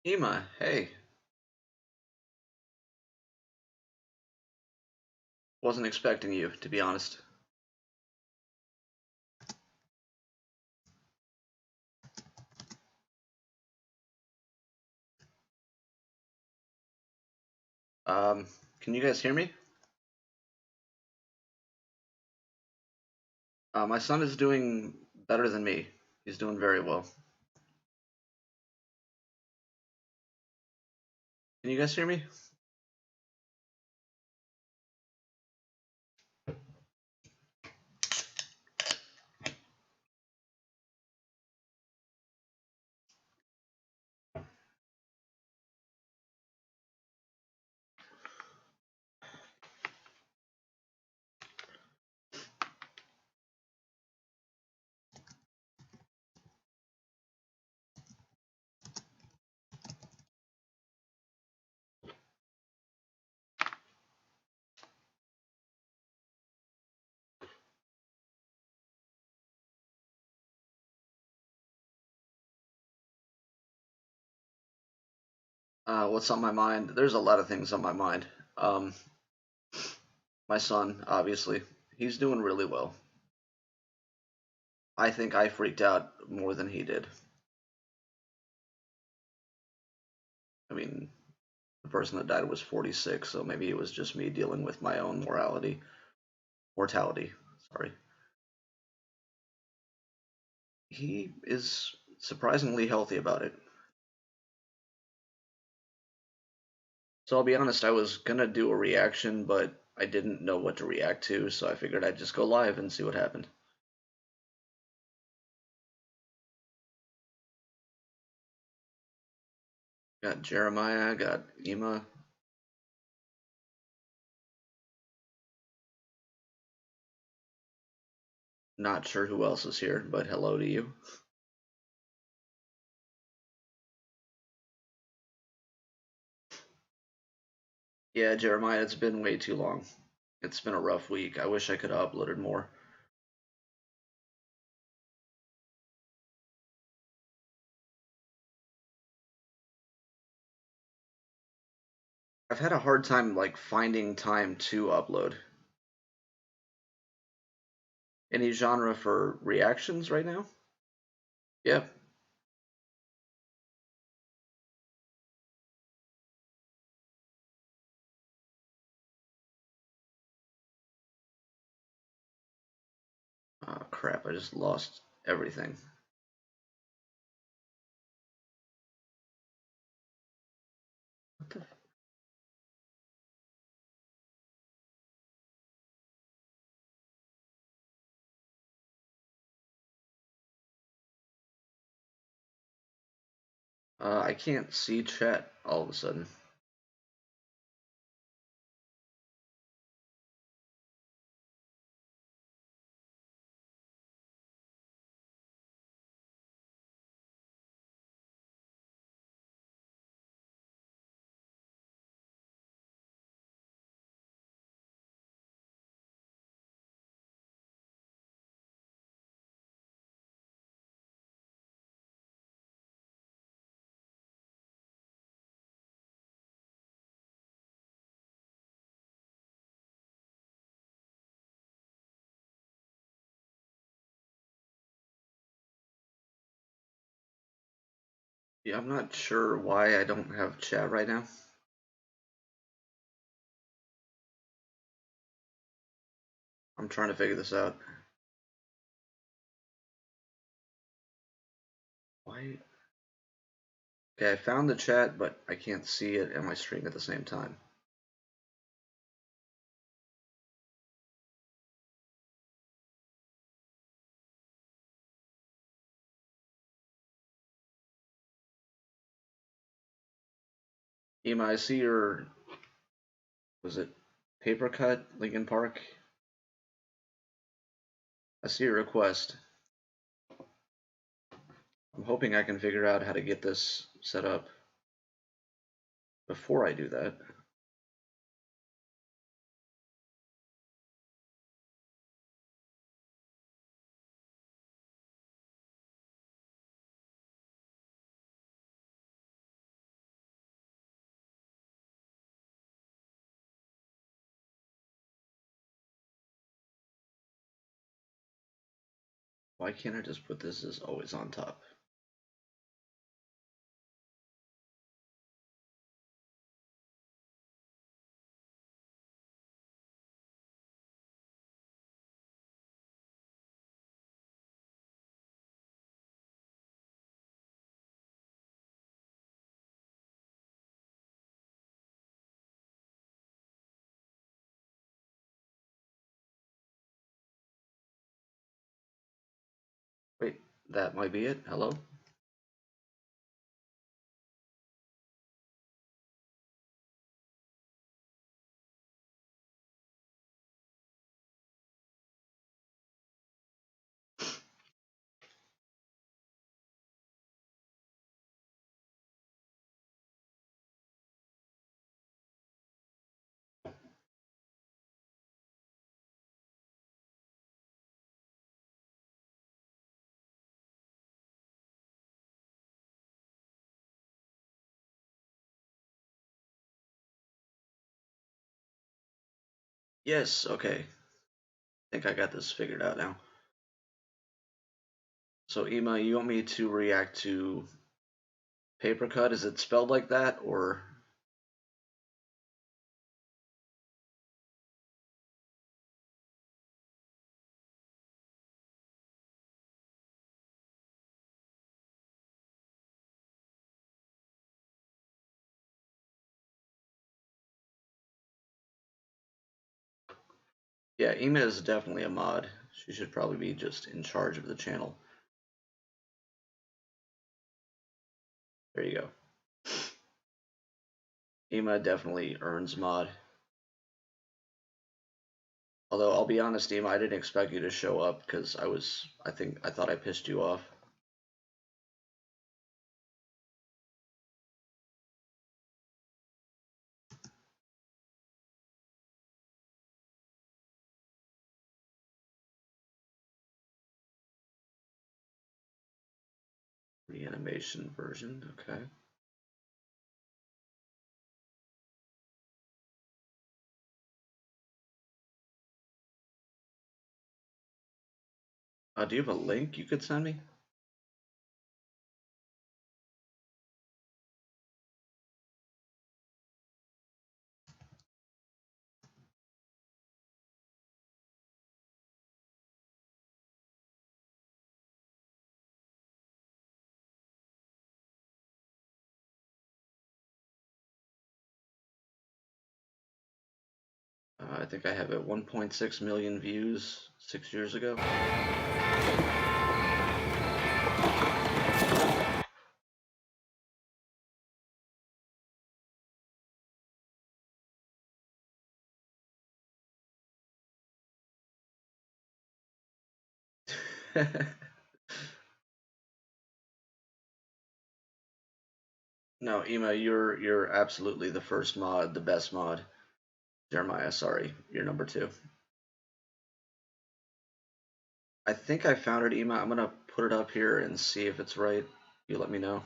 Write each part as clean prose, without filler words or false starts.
Ema, hey, wasn't expecting you, to be honest. Um, can you guys hear me? My son is doing better than me. He's doing very well. Can you guys hear me? What's on my mind? There's a lot of things on my mind. Um, my son, obviously, he's doing really well. I think I freaked out more than he did. I mean, the person that died was 46, so maybe it was just me dealing with my own mortality. Sorry. He is surprisingly healthy about it. So I'll be honest, I was gonna do a reaction, but I didn't know what to react to, so I figured I'd just go live and see what happened. Got Jeremiah, got Ema. Not sure who else is here, but hello to you. Yeah, Jeremiah, it's been way too long. It's been a rough week. I wish I could have uploaded more. I've had a hard time like finding time to upload. Any genre for reactions right now? Yep. Oh crap, I just lost everything. What the I can't see chat all of a sudden. Yeah, I'm not sure why I don't have chat right now. I'm trying to figure this out. Why? Okay, I found the chat, but I can't see it and my stream at the same time. Ema, I see your, was it paper cut, Lincoln Park? I see your request. I'm hoping I can figure out how to get this set up before I do that. Why can't I just put this as always on top? Wait, that might be it. Hello? Yes, okay. I think I got this figured out now. So Ema, you want me to react to paper cut? Is it spelled like that or yeah, Ema is definitely a mod. She should probably be just in charge of the channel. There you go. Ema definitely earns mod. Although I'll be honest, Ema, I didn't expect you to show up because I thought I pissed you off. Reanimation version, okay. Do you have a link you could send me? I think I have it 1.6 million views 6 years ago. No, Ema, you're absolutely the first mod, the best mod. Jeremiah, sorry, you're number 2. I think I found it, Ema. I'm gonna put it up here and see if it's right. You let me know.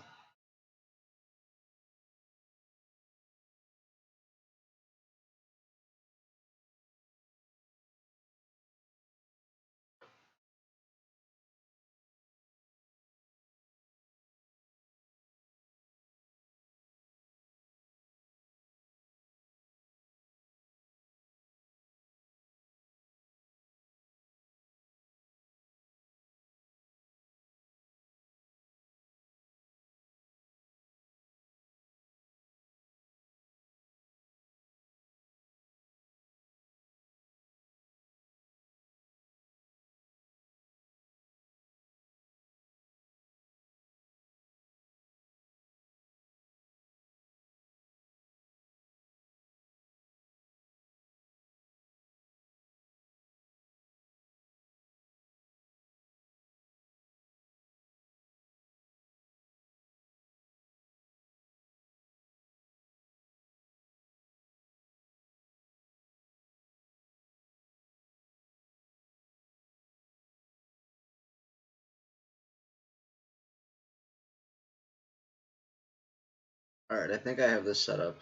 Alright, I think I have this set up.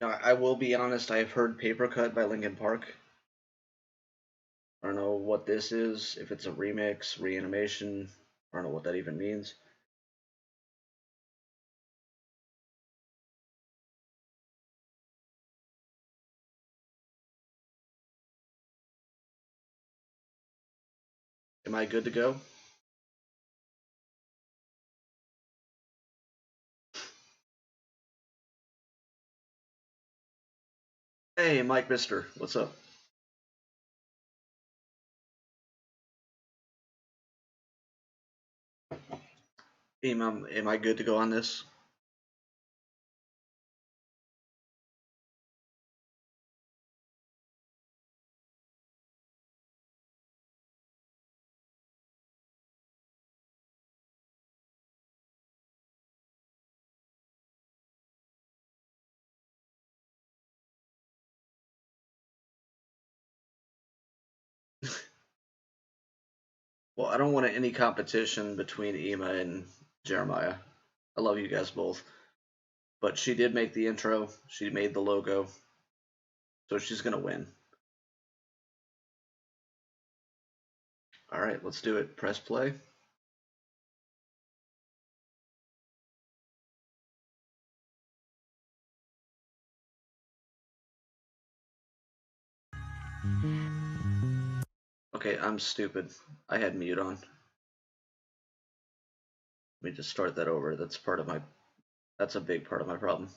Now, I will be honest, I have heard Paper Cut by Linkin Park. I don't know what this is, if it's a remix, reanimation, I don't know what that even means. Am I good to go? Hey, Mike Mister, what's up? Am I good to go on this? Well, I don't want any competition between Ema and Jeremiah. I love you guys both. But she did make the intro, she made the logo, so she's gonna win. Alright, let's do it. Press play. Okay, I'm stupid. I had mute on. Let me just start that over. That's a big part of my problem.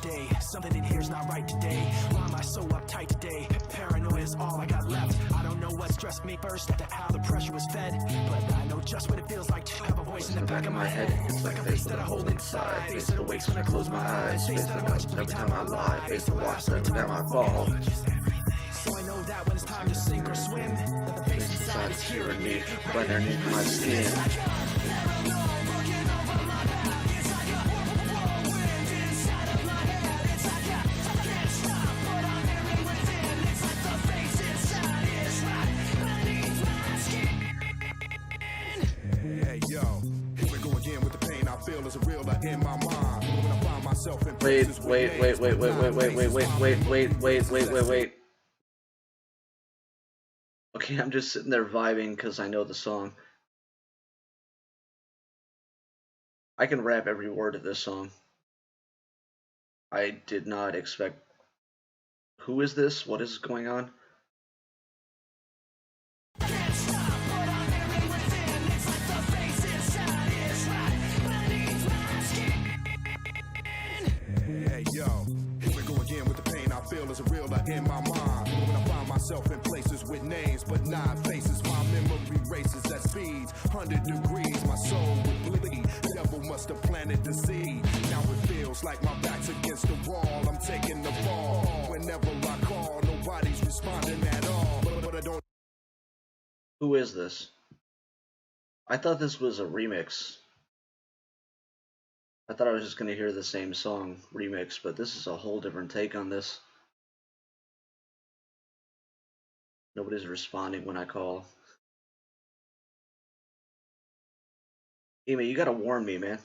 Today, something in here's not right today. Why am I so uptight today? Paranoia is all I got left. I don't know what stressed me first, how the pressure was fed, but I know just what it feels like to have a voice in the back of my head. It's like a face that I hold inside, face that awakes when I close my eyes, face that I watch every time I lie, face to watch every time I fall. So I know that when it's time to sink or swim, that the face inside is hearing me right underneath my skin. Wait. Okay, I'm just sitting there vibing because I know the song. I can rap every word of this song. I did not expect. Who is this? What is going on? Hey yo, here we go again with the pain I feel is a realer in my mind. When I find myself in places with names but not faces, my memory races at speeds 100 degrees. My soul would bleed. The devil must have planted the seed. Now it feels like my back's against the wall. I'm taking the fall. Whenever I call, nobody's responding at all. But I don't. Who is this? I thought this was a remix. I thought I was just going to hear the same song remix, but this is a whole different take on this. Nobody's responding when I call. Ema, you gotta warn me, man.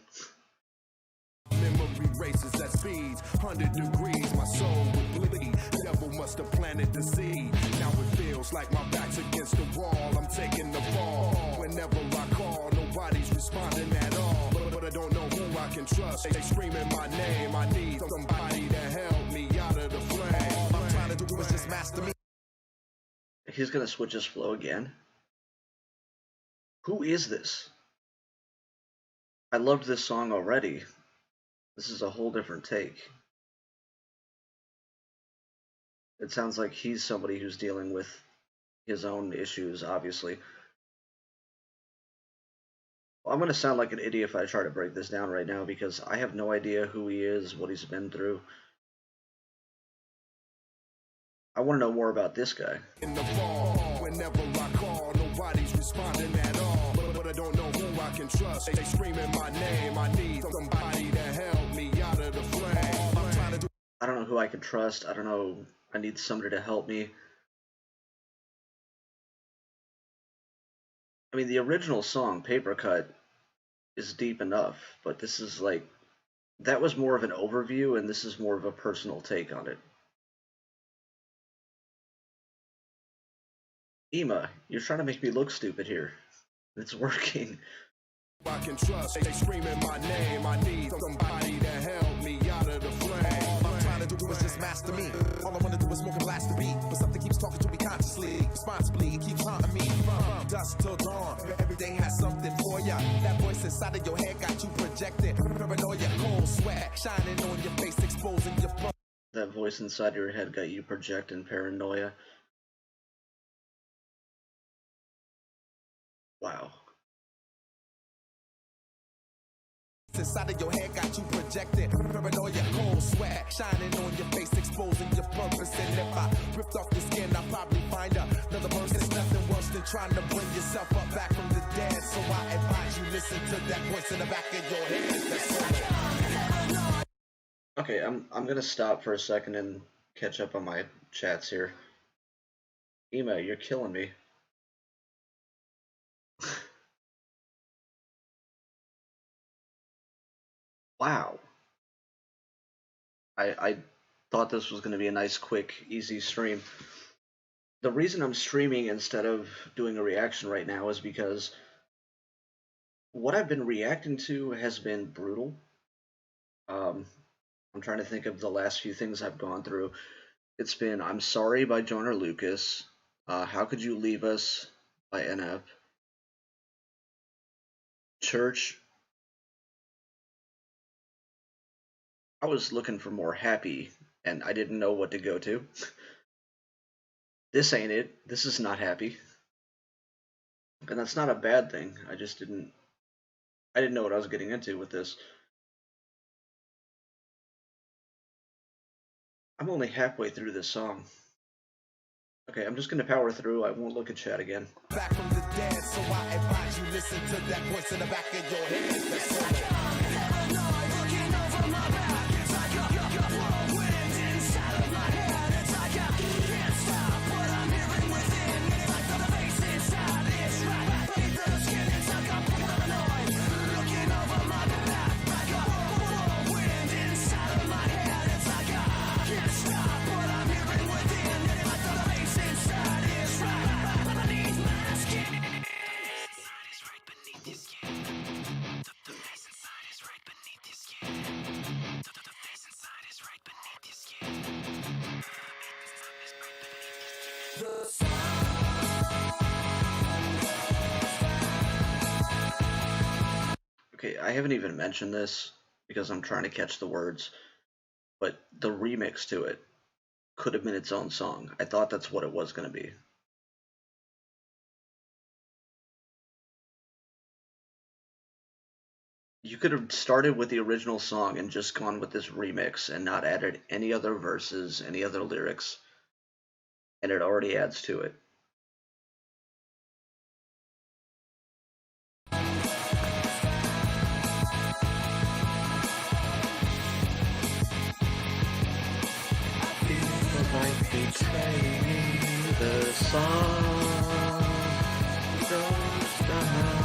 Memory races at speeds 100 degrees. My soul would bleed. The devil must have planted the seed. Now it feels like my back's against the wall. I'm taking the fall. Whenever I call, nobody's responding at all. But I don't know who I can trust. They screaming my name. I need somebody to help me out of the flame. All I'm trying to do is just master me. He's gonna switch his flow again. Who is this? I loved this song already. This is a whole different take. It sounds like he's somebody who's dealing with his own issues, obviously. Well, I'm going to sound like an idiot if I try to break this down right now because I have no idea who he is, what he's been through. I want to know more about this guy. In the fall, whenever I call, nobody's responding at all. But I don't know who I can trust. They screaming my name. I need somebody to help me out of the flame. I'm trying to do. I don't know who I can trust. I don't know. I need somebody to help me. I mean, the original song, Paper Cut, is deep enough, but this is like, that was more of an overview, and this is more of a personal take on it. Ema, you're trying to make me look stupid here. It's working. I can trust, they screaming my name. I need somebody to help me out of the flame. All I'm trying to do is just master me. All I want to do is smoke and blast the beat. But something keeps talking to me consciously, responsibly. It keeps haunting me from dusk till dawn. Every day has something for ya. That voice inside of your head got you projected. Paranoia, cold sweat, shining on your face, exposing your front. That voice inside your head got you projecting paranoia. Wow. Inside of your head got you projected. Paranoia, cold sweat, shining on your face, exposing your purpose. And if I ripped off your skin, I'll probably find another person. It's nothing worse than trying to bring yourself up back from the dead. So I advise you listen to that voice in the back of your head. Okay, I'm gonna stop for a second and catch up on my chats here. Ema, you're killing me. Wow. I thought this was going to be a nice, quick, easy stream. The reason I'm streaming instead of doing a reaction right now is because what I've been reacting to has been brutal. I'm trying to think of the last few things I've gone through. It's been I'm Sorry by Joyner Lucas, How Could You Leave Us by NF, Church. I was looking for more happy, and I didn't know what to go to. This ain't it. This is not happy. And that's not a bad thing. I didn't know what I was getting into with this. I'm only halfway through this song. Okay, I'm just gonna power through. I won't look at chat again. Back from the dead, so I advise you listen to that voice in the back of your head. Okay, I haven't even mentioned this because I'm trying to catch the words, but the remix to it could have been its own song. I thought that's what it was going to be. You could have started with the original song and just gone with this remix and not added any other verses, any other lyrics, and it already adds to it. The song goes down.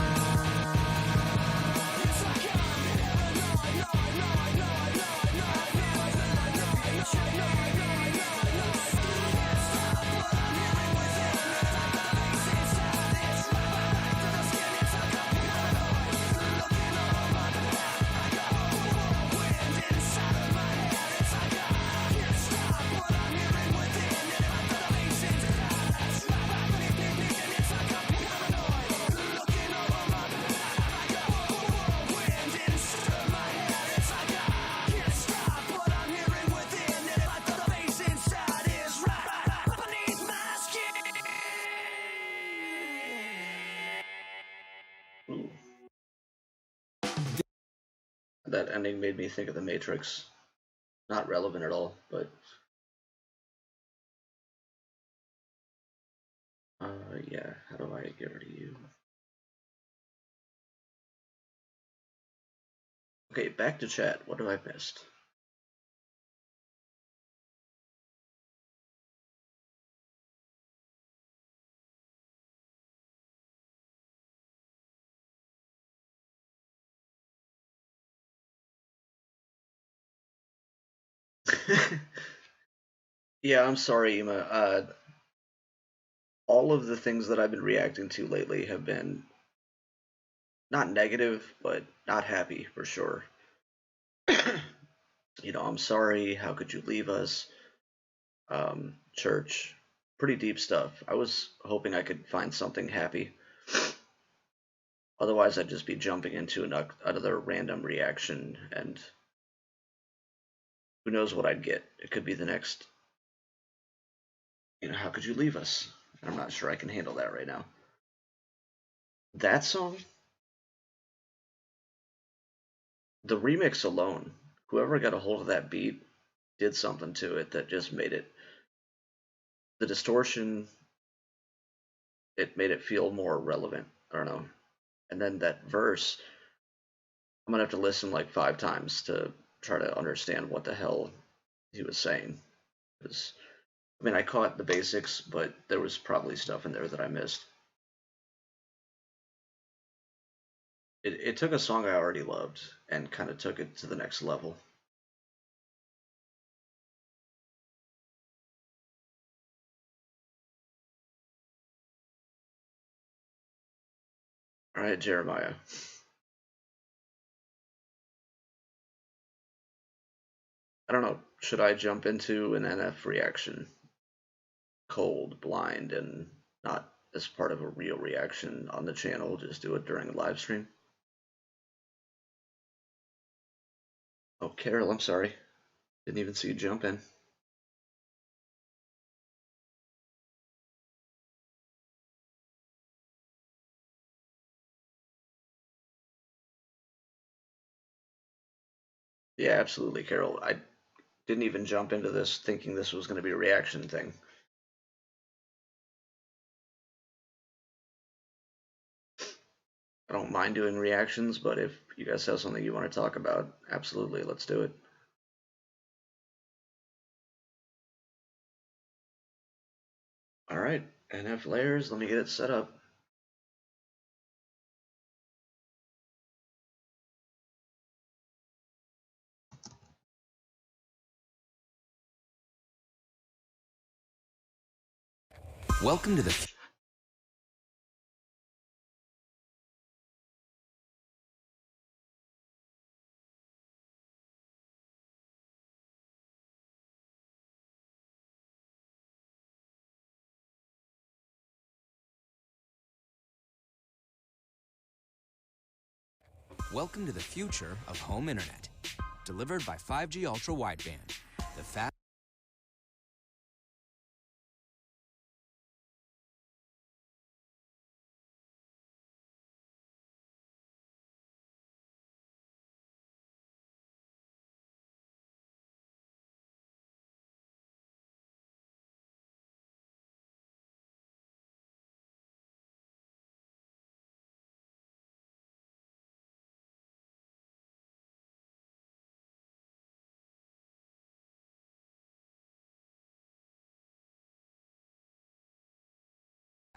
That ending made me think of The Matrix. Not relevant at all, but yeah, how do I get rid of you? Okay, back to chat. What have I missed? Yeah, I'm sorry, Ema. All of the things that I've been reacting to lately have been not negative, but not happy for sure. I'm sorry. How could you leave us? Church, pretty deep stuff. I was hoping I could find something happy. Otherwise, I'd just be jumping into another random reaction, and who knows what I'd get. It could be the next, how could you leave us? I'm not sure I can handle that right now. That song, the remix alone, whoever got a hold of that beat did something to it that just made it, the distortion, it made it feel more relevant. I don't know. And then that verse, I'm gonna have to listen like 5 times to try to understand what the hell he was saying. Because I mean, I caught the basics, but there was probably stuff in there that I missed. It took a song I already loved and kind of took it to the next level. All right, Jeremiah. I don't know. Should I jump into an NF reaction? Cold, blind, and not as part of a real reaction on the channel. Just do it during a live stream. Oh, Carol, I'm sorry. Didn't even see you jump in. Yeah, absolutely, Carol. I didn't even jump into this thinking this was going to be a reaction thing. I don't mind doing reactions, but if you guys have something you want to talk about, absolutely, let's do it. All right, NF layers, let me get it set up. Welcome to the Welcome to the future of home internet, delivered by 5G Ultra Wideband, the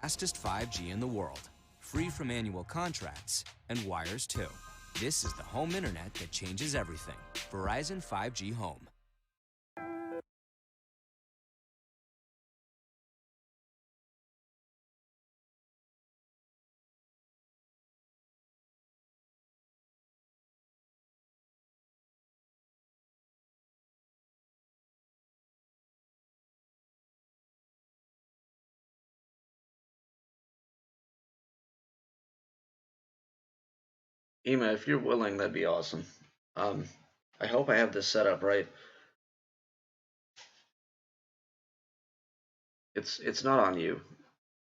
fastest 5G in the world, free from annual contracts and wires too. This is the home internet that changes everything. Verizon 5G Home. Ema, if you're willing, that'd be awesome. I hope I have this set up right. It's not on you.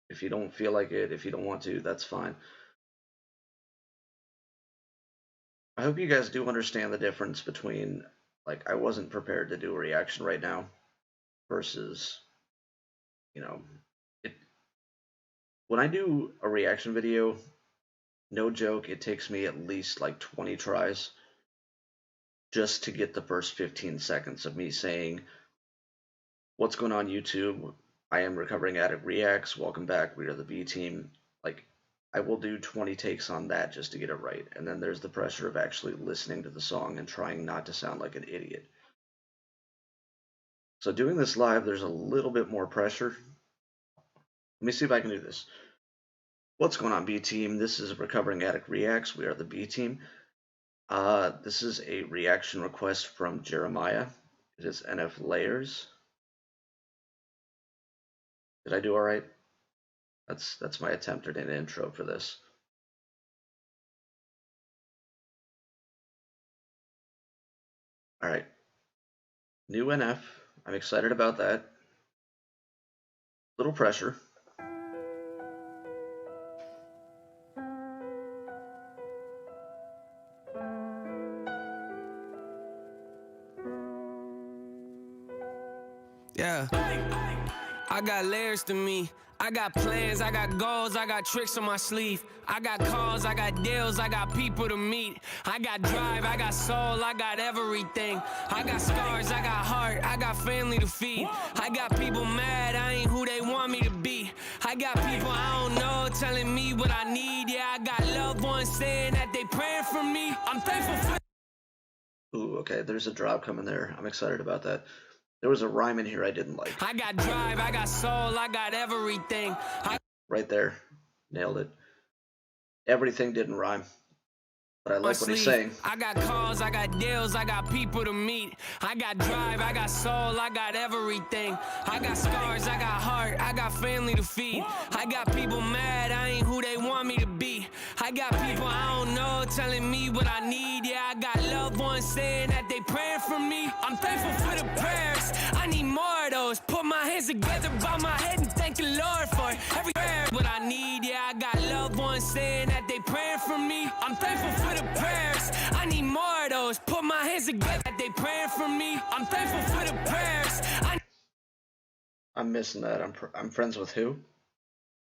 If you don't feel like it, if you don't want to, that's fine. I hope you guys do understand the difference between, like, I wasn't prepared to do a reaction right now versus, you know, it, when I do a reaction video, no joke, it takes me at least like 20 tries just to get the first 15 seconds of me saying, what's going on YouTube? I am Recovering Addict Reacts. Welcome back. We are the B team. Like, I will do 20 takes on that just to get it right. And then there's the pressure of actually listening to the song and trying not to sound like an idiot. So doing this live, there's a little bit more pressure. Let me see if I can do this. What's going on, B Team? This is Recovering Addict Reacts. We are the B Team. This is a reaction request from Jeremiah. It is NF Layers. Did I do all right? That's my attempt at an intro for this. All right. New NF. I'm excited about that. Little pressure. Yeah, I got layers to me. I got plans, I got goals, I got tricks on my sleeve. I got calls, I got deals, I got people to meet. I got drive, I got soul, I got everything. I got scars, I got heart, I got family to feed. I got people mad, I ain't who they want me to be. I got people I don't know telling me what I need. Yeah, I got loved ones saying that they praying for me. I'm thankful for. Ooh, okay, there's a drop coming there. I'm excited about that. There was a rhyme in here I didn't like. I got drive, I got soul, I got everything. Right there. Nailed it. Everything didn't rhyme. But I like what he's saying. I got calls, I got deals, I got people to meet. I got drive, I got soul, I got everything. I got scars, I got heart, I got family to feed. I got people mad, I ain't who they want me to be. I got people I don't know telling me what I need. Yeah, I got loved ones saying that they praying for me. I'm thankful for the prayers, I need more of those. Put my hands together by my head and thank the Lord for every prayer. What I need, yeah, I got loved ones saying that they praying for me. I'm thankful for the prayers, I need more of those. Put my hands together, they praying for me. I'm thankful for the prayers. I'm missing that. I'm friends with who?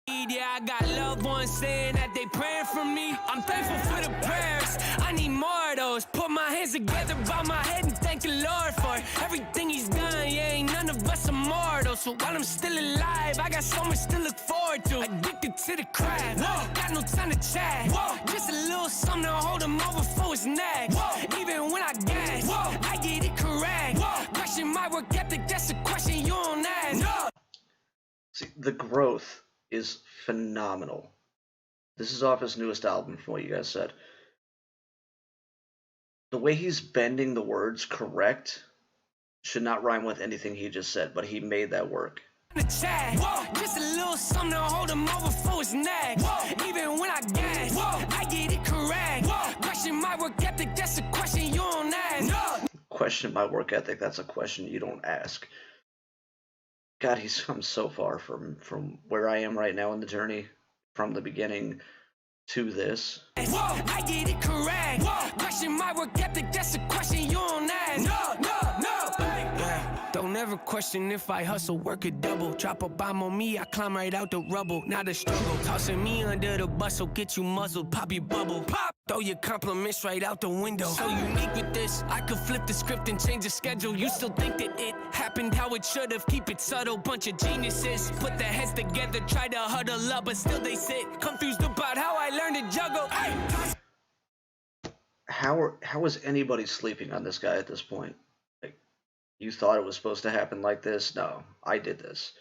Yeah, I got loved ones saying that they praying for me. I'm thankful for the prayers, I need more of those. Put my hands together by my head and thank the Lord for everything he's done. Yeah, ain't none of us immortal. So while I'm still alive, I got so much to look forward to. Addicted to the craft, got no time to chat. Just a little something to hold him over for his neck. Even when I gas, I get it correct. Question my work ethic, that's a question you don't ask. See, the growth is phenomenal. This is off his newest album, from what you guys said. The way he's bending the words correct should not rhyme with anything he just said, but he made that work. Just a little something to hold him over for his neck. Even when I gas, I get it correct. Question my work ethic, that's a question you don't ask. Question my work ethic, that's a question you don't ask. God, he's come so far from where I am right now in the journey, from the beginning to this. I get it correct. Question my work ethic, that's a question you don't ask. Yeah. Don't ever question if I hustle, work a double. Drop a bomb on me, I climb right out the rubble. Not a struggle, tossing me under the bus, so get you muzzled. Pop your bubble, pop. Throw your compliments right out the window. So unique with this, I could flip the script and change the schedule. You still think that it happened how it should have. Keep it subtle, bunch of geniuses. Put their heads together, try to huddle up, but still they sit confused about how I learned to juggle. How is anybody sleeping on this guy at this point? Like, you thought it was supposed to happen like this? No, I did this.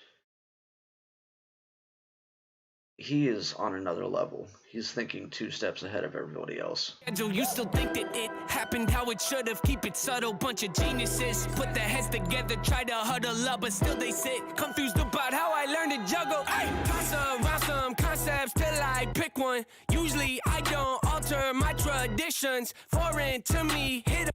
He is on another level. He's thinking 2 steps ahead of everybody else. You still think that it happened how it should have. Keep it subtle, bunch of geniuses. Put their heads together, try to huddle up, but still they sit confused about how I learned to juggle. Toss around some concepts till I pick one. Usually I don't alter my traditions. Foreign to me, hit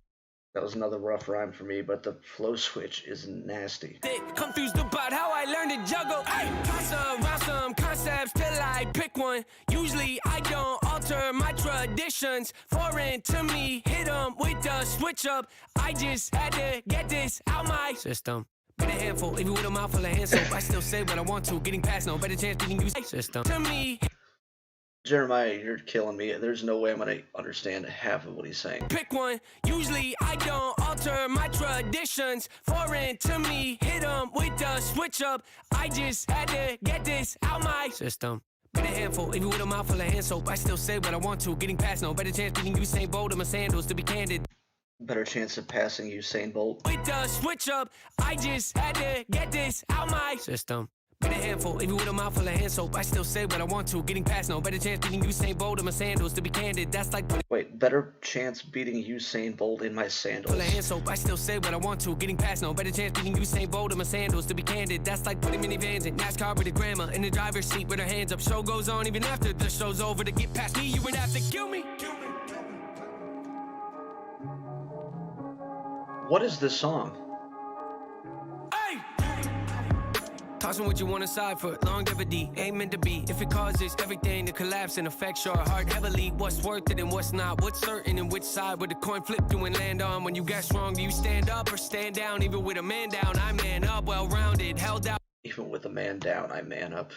That was another rough rhyme for me, but the flow switch is nasty. confused about how I learned to juggle. Toss around some concepts till I pick one. Usually I don't alter my traditions. Foreign to me, hit them with the switch up. I just had to get this out my system. Been a handful, even with a mouthful of hand soap. I still say what I want to, getting past no better chance beating you system. To me, Jeremiah, you're killing me. There's no way I'm going to understand half of what he's saying. pick one. Usually I don't alter my traditions. Foreign to me, hit them with the switch up. I just had to get this out my system. Been a handful, even with a mouthful of hand soap. I still say what I want to, getting past no better chance beating you. Same bold in my sandals, to be candid. Better chance of passing Usain Bolt. With the switch up, I just had to get this out my system. Been a handful, even with a mouthful of hand soap. I still say what I want to. Getting past no better chance beating Usain Bolt in my sandals. To be candid, that's like Wait, better chance beating Usain Bolt in my sandals. full of hand soap. I still say what I want to. Getting past no better chance beating Usain Bolt in my sandals. To be candid, that's like putting minivans in NASCAR with a grandma in the driver's seat with her hands up. Show goes on even after the show's over. To get past me, you would have to kill me. What is this song? Hey! Tossing what you want aside for longevity, ain't meant to be. If it causes everything to collapse and affects your heart heavily, what's worth it and what's not? What's certain and which side would the coin flip you and land on? When you get strong, do you stand up or stand down? Even with a man down, I man up, well-rounded, held out. Even with a man down, I man up.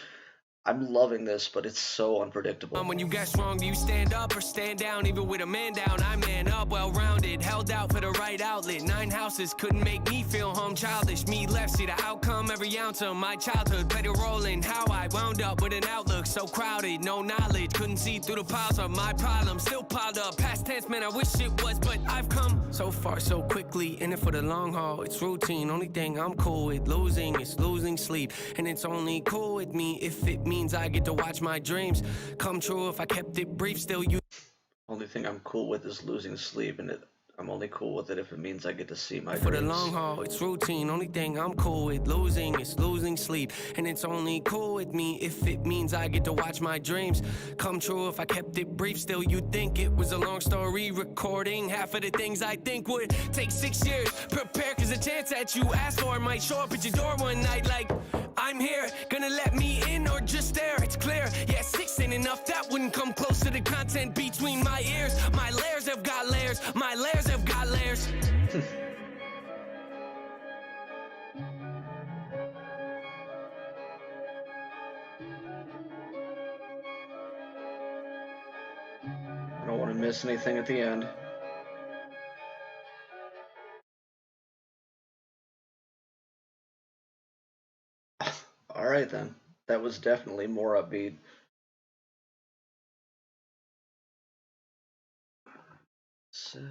I'm loving this, but it's so unpredictable. When you get strong, do you stand up or stand down? Even with a man down, I man up, well-rounded, held out for the right outlet. 9 houses couldn't make me feel home, childish. Me left, see the outcome, every ounce of my childhood. Played a role in how I wound up with an outlook so crowded, no knowledge. Couldn't see through the piles of my problems, still piled up. Past tense, man, I wish it was, but I've come so far so quickly. In it for the long haul, it's routine. Only thing I'm cool with losing is losing sleep. And it's only cool with me if it means I get to watch my dreams come true. If I kept it brief, still you. Only thing I'm cool with is losing sleep, and I'm only cool with it if it means I get to see my For the dreams. long haul, it's routine. Only thing I'm cool with losing is losing sleep. And it's only cool with me if it means I get to watch my dreams come true. If I kept it brief, still you'd think it was a long story recording. Half of the things I think would take 6 years. Prepare, cause the chance that you asked for might show up at your door one night like, I'm here, gonna let me in or just stare? It's clear, yeah, 6 ain't enough. That wouldn't come close to the content between my ears. My layers have got layers, my layers have got layers. I don't want to miss anything at the end. Alright then. That was definitely more upbeat. Set.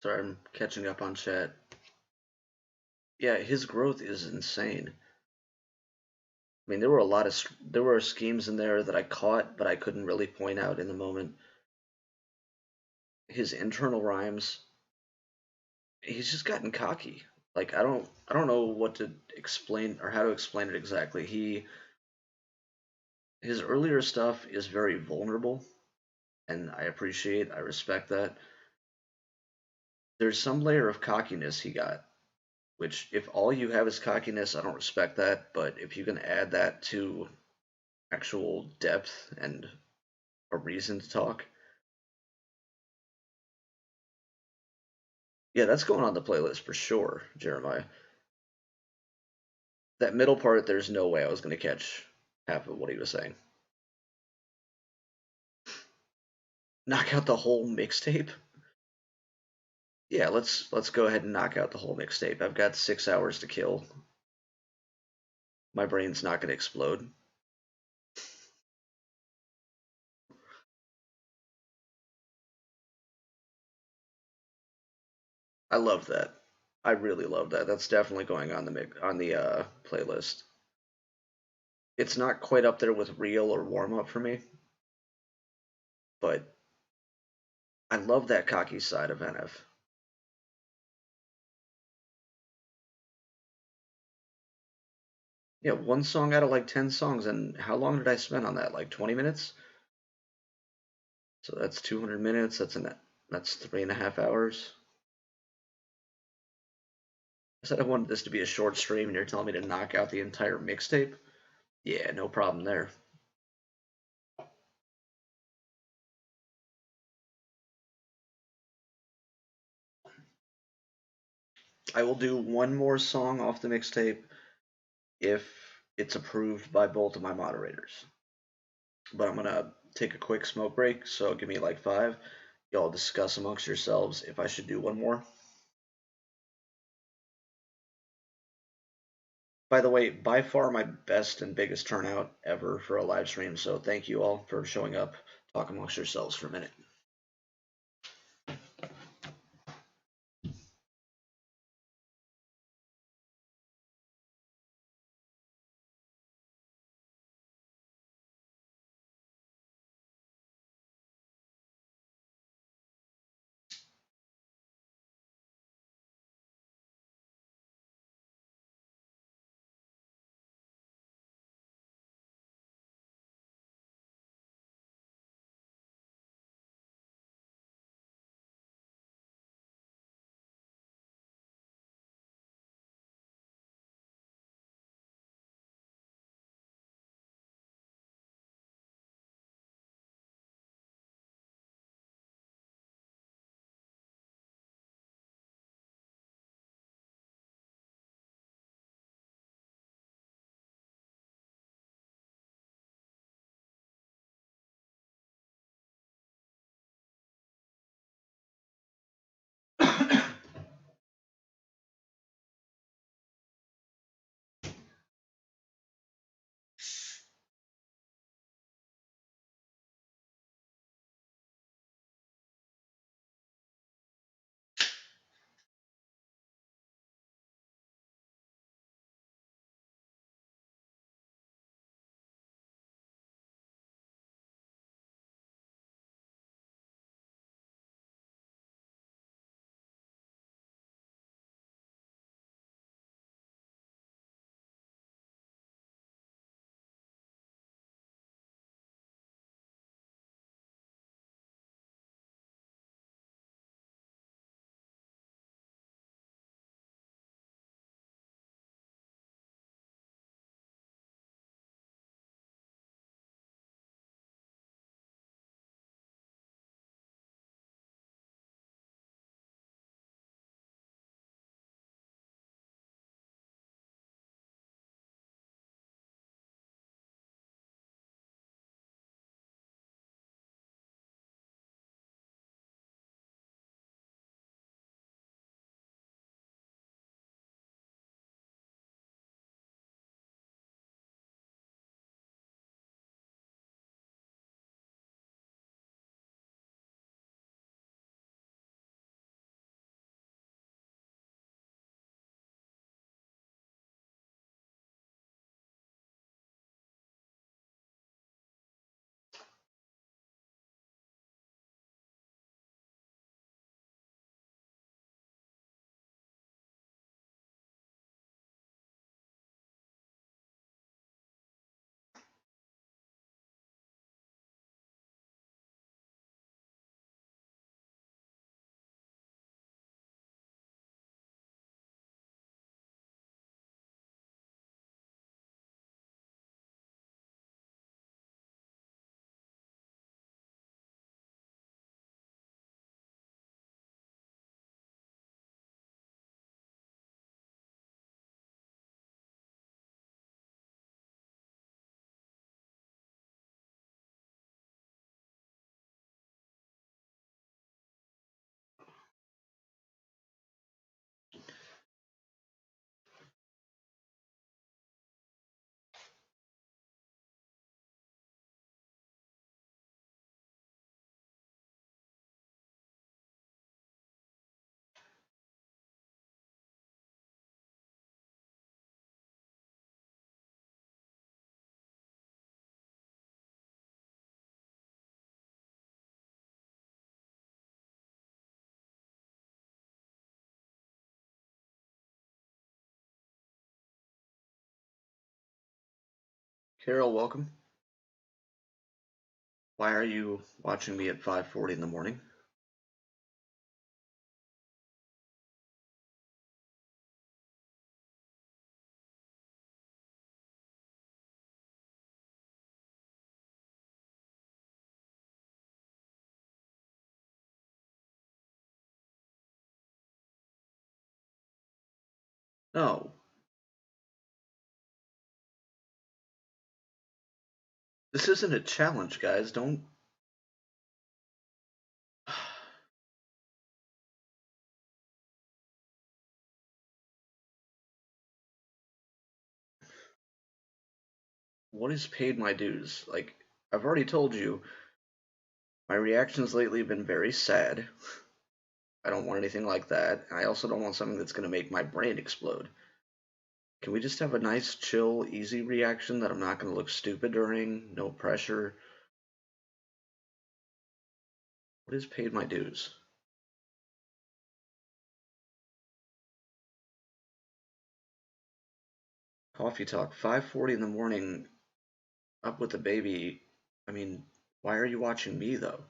Sorry, I'm catching up on chat. Yeah, his growth is insane. I mean, there were schemes in there that I caught, but I couldn't really point out in the moment. His internal rhymes, he's just gotten cocky. Like I don't know what to explain or how to explain it exactly. His earlier stuff is very vulnerable, and I respect that. There's some layer of cockiness he got, which if all you have is cockiness, I don't respect that, but if you can add that to actual depth and a reason to talk, yeah, that's going on the playlist for sure, Jeremiah. That middle part, there's no way I was going to catch half of what he was saying. Knock out the whole mixtape? Yeah, let's go ahead and knock out the whole mixtape. I've got 6 hours to kill. My brain's not going to explode. I love that. I really love that. That's definitely going on the playlist. It's not quite up there with Real or Warm Up for me, but I love that cocky side of NF. Yeah, one song out of like 10 songs, and how long did I spend on that? Like 20 minutes? So that's 200 minutes. That's 3.5 hours. I said I wanted this to be a short stream, and you're telling me to knock out the entire mixtape? Yeah, no problem there. I will do one more song off the mixtape if it's approved by both of my moderators. But I'm gonna take a quick smoke break, so give me like 5. Y'all discuss amongst yourselves if I should do one more. By the way, by far my best and biggest turnout ever for a live stream, so thank you all for showing up. Talk amongst yourselves for a minute. Carol, welcome. Why are you watching me at 5:40 in the morning? No. This isn't a challenge, guys. Don't. What has paid my dues? Like, I've already told you, my reactions lately have been very sad. I don't want anything like that. And I also don't want something that's going to make my brain explode. Can we just have a nice, chill, easy reaction that I'm not going to look stupid during? No pressure. What has paid my dues? Coffee talk, 5:40 in the morning, up with the baby. I mean, why are you watching me, though?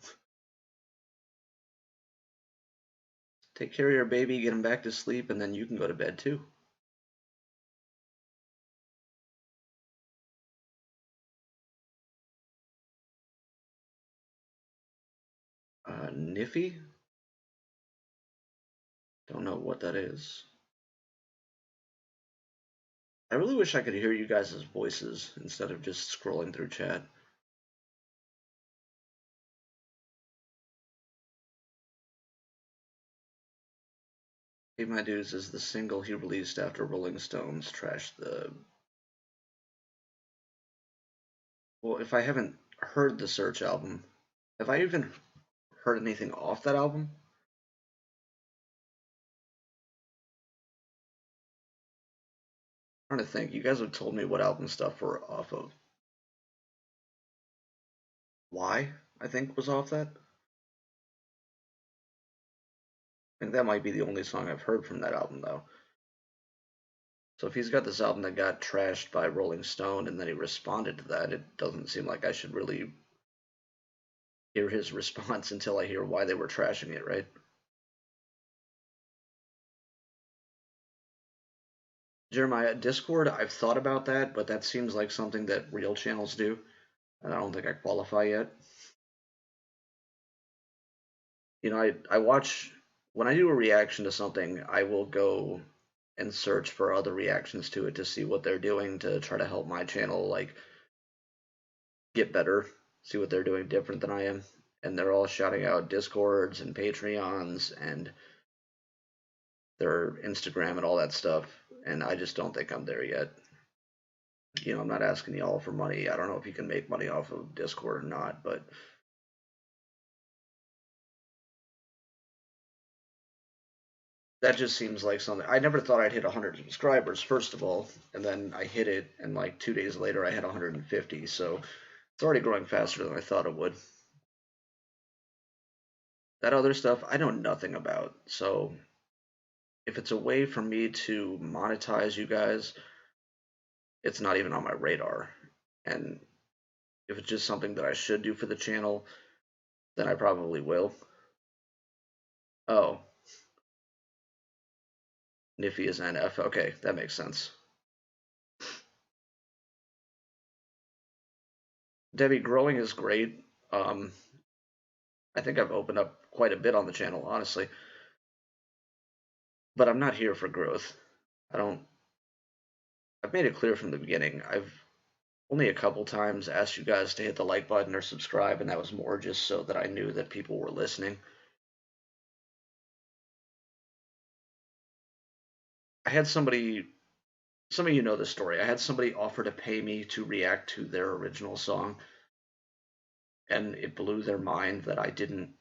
Take care of your baby, get him back to sleep, and then you can go to bed, too. Niffy? Don't know what that is. I really wish I could hear you guys' voices instead of just scrolling through chat. Pay My Dues is the single he released after Rolling Stones trashed the... Well, if I haven't heard the Search album, have I even heard anything off that album? I'm trying to think. You guys have told me what album stuff we're off of. Why, I think, was off that. I think that might be the only song I've heard from that album, though. So if he's got this album that got trashed by Rolling Stone and then he responded to that, it doesn't seem like I should really hear his response until I hear why they were trashing it, right? Jeremiah, Discord, I've thought about that, but that seems like something that real channels do, and I don't think I qualify yet. You know, I watch, when I do a reaction to something, I will go and search for other reactions to it to see what they're doing to try to help my channel, like, get better, see what they're doing different than I am. And they're all shouting out Discords and Patreons and their Instagram and all that stuff, and I just don't think I'm there yet. You know, I'm not asking y'all for money. I don't know if you can make money off of Discord or not, but that just seems like something. I never thought I'd hit 100 subscribers, first of all, and then I hit it, and like 2 days later I had 150, so it's already growing faster than I thought it would. That other stuff, I know nothing about, so if it's a way for me to monetize you guys, it's not even on my radar. And if it's just something that I should do for the channel, then I probably will. Oh. Niffy is NF. Okay, that makes sense. Debbie, growing is great. I think I've opened up quite a bit on the channel, honestly. But I'm not here for growth. I've made it clear from the beginning. I've only a couple times asked you guys to hit the like button or subscribe, and that was more just so that I knew that people were listening. I had somebody, some of you know this story, I had somebody offer to pay me to react to their original song, and it blew their mind that I didn't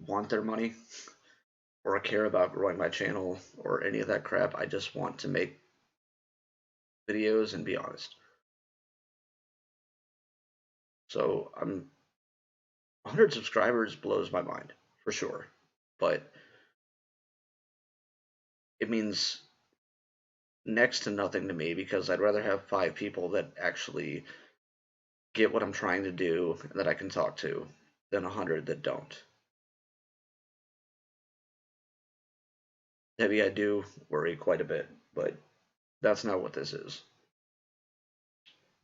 want their money or care about growing my channel or any of that crap. I just want to make videos and be honest. So 100 subscribers blows my mind for sure, but it means next to nothing to me because I'd rather have 5 people that actually get what I'm trying to do and that I can talk to than 100 that don't. Debbie, I do worry quite a bit, but that's not what this is.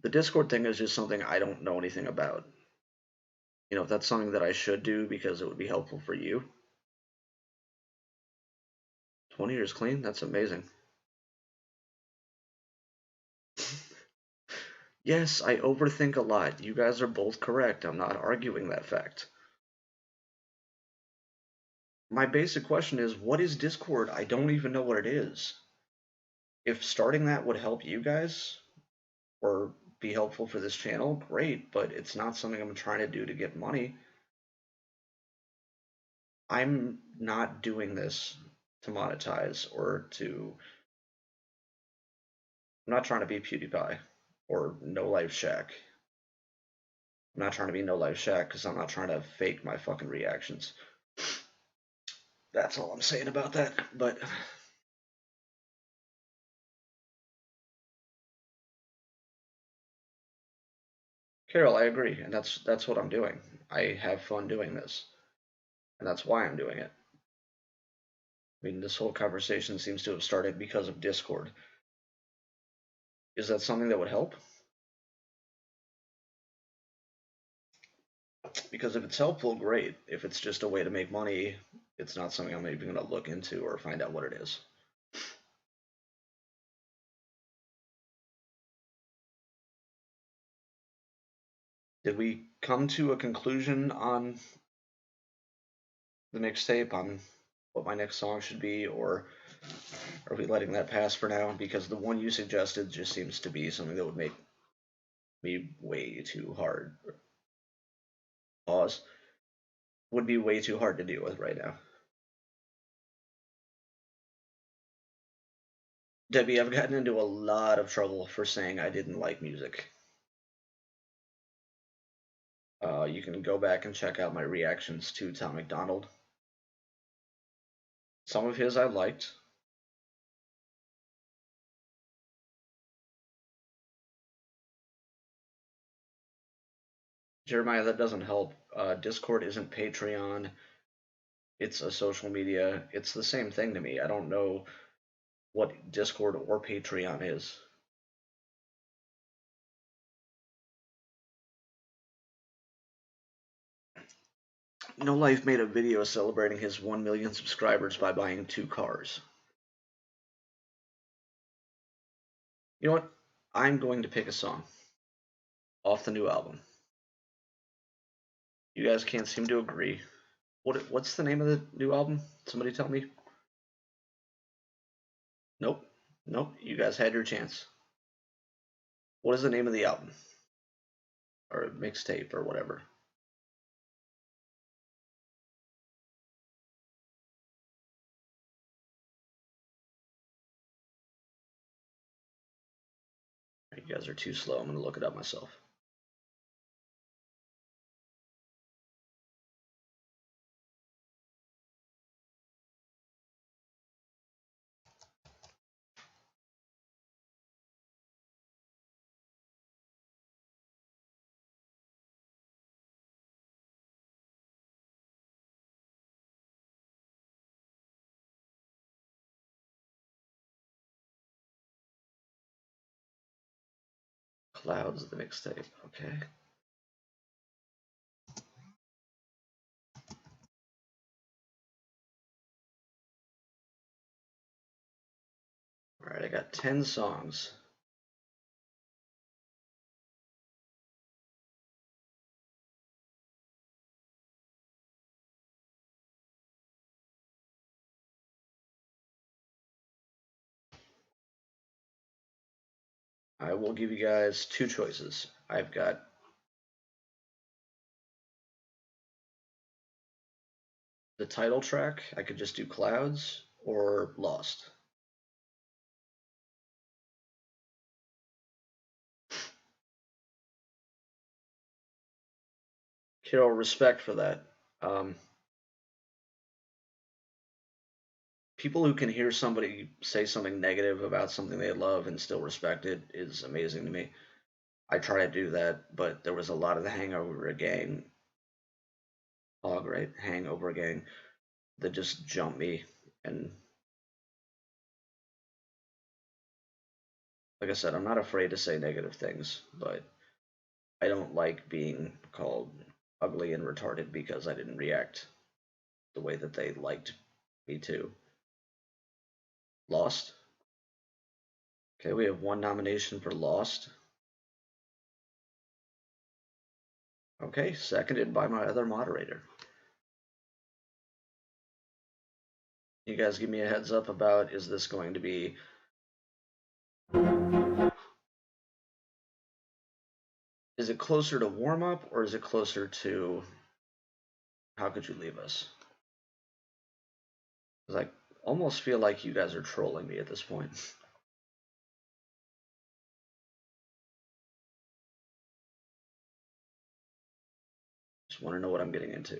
The Discord thing is just something I don't know anything about. You know, if that's something that I should do because it would be helpful for you. 20 years clean? That's amazing. Yes, I overthink a lot. You guys are both correct. I'm not arguing that fact. My basic question is, what is Discord? I don't even know what it is. If starting that would help you guys, or be helpful for this channel, great, but it's not something I'm trying to do to get money. I'm not doing this to monetize or to... I'm not trying to be PewDiePie or No Life Shaq. I'm not trying to be No Life Shaq because I'm not trying to fake my fucking reactions. That's all I'm saying about that, but... Carol, I agree, and that's what I'm doing. I have fun doing this, and that's why I'm doing it. I mean, this whole conversation seems to have started because of Discord. Is that something that would help? Because if it's helpful, great. If it's just a way to make money, it's not something I'm even going to look into or find out what it is. Did we come to a conclusion on the mixtape, on what my next song should be, or are we letting that pass for now? Because the one you suggested just seems to be something that would make me way too hard. Pause. Would be way too hard to deal with right now. Debbie, I've gotten into a lot of trouble for saying I didn't like music. You can go back and check out my reactions to Tom MacDonald. Some of his I liked. Jeremiah, that doesn't help. Discord isn't Patreon. It's a social media. It's the same thing to me. I don't know what Discord or Patreon is. No Life made a video celebrating his 1 million subscribers by buying 2 cars. You know what? I'm going to pick a song off the new album. You guys can't seem to agree. What's the name of the new album? Somebody tell me. Nope. Nope. You guys had your chance. What is the name of the album? Or mixtape or whatever. You guys are too slow. I'm going to look it up myself. Clouds, the mixtape. Okay. Alright, I got 10 songs. I will give you guys 2 choices. I've got the title track. I could just do Clouds or Lost. Carol, respect for that. People who can hear somebody say something negative about something they love and still respect it is amazing to me. I try to do that, but there was a lot of the Hangover Gang, Hangover Gang, that just jumped me. And like I said, I'm not afraid to say negative things, but I don't like being called ugly and retarded because I didn't react the way that they liked me to. Lost. Okay, we have 1 nomination for Lost. Okay, seconded by my other moderator. You guys give me a heads up about, is this going to be... Is it closer to warm-up, or is it closer to How Could You Leave Us? Because I almost feel like you guys are trolling me at this point. Just want to know what I'm getting into.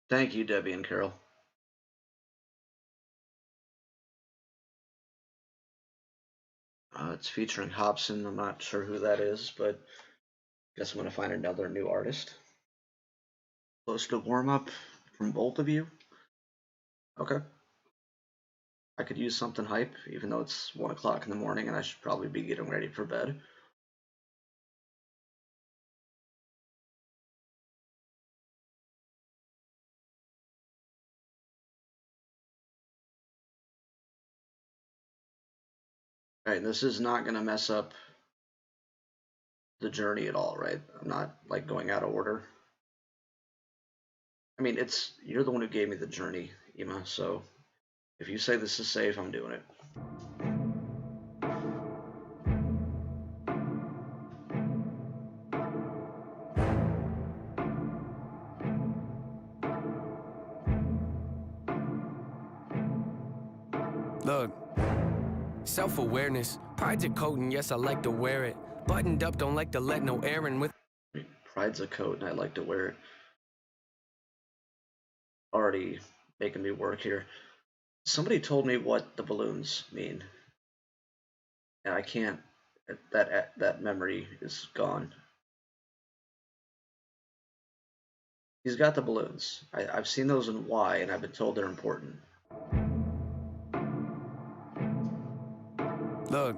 Thank you, Debbie and Carol. It's featuring Hobson. I'm not sure who that is, but guess I'm going to find another new artist. Close to warm-up from both of you. Okay. I could use something hype, even though it's 1 o'clock in the morning and I should probably be getting ready for bed. Alright, this is not going to mess up the journey at all, right? I'm not like going out of order. I mean, you're the one who gave me the journey, Ema, so if you say this is safe, I'm doing it. Look, self-awareness, pride's a coat, and yes, I like to wear it. Buttoned up, don't like to let no air in with. Pride's a coat, and I like to wear it. Already making me work here. Somebody told me what the balloons mean, and I can't. That memory is gone. He's got the balloons. I've seen those in Y, and I've been told they're important. Look,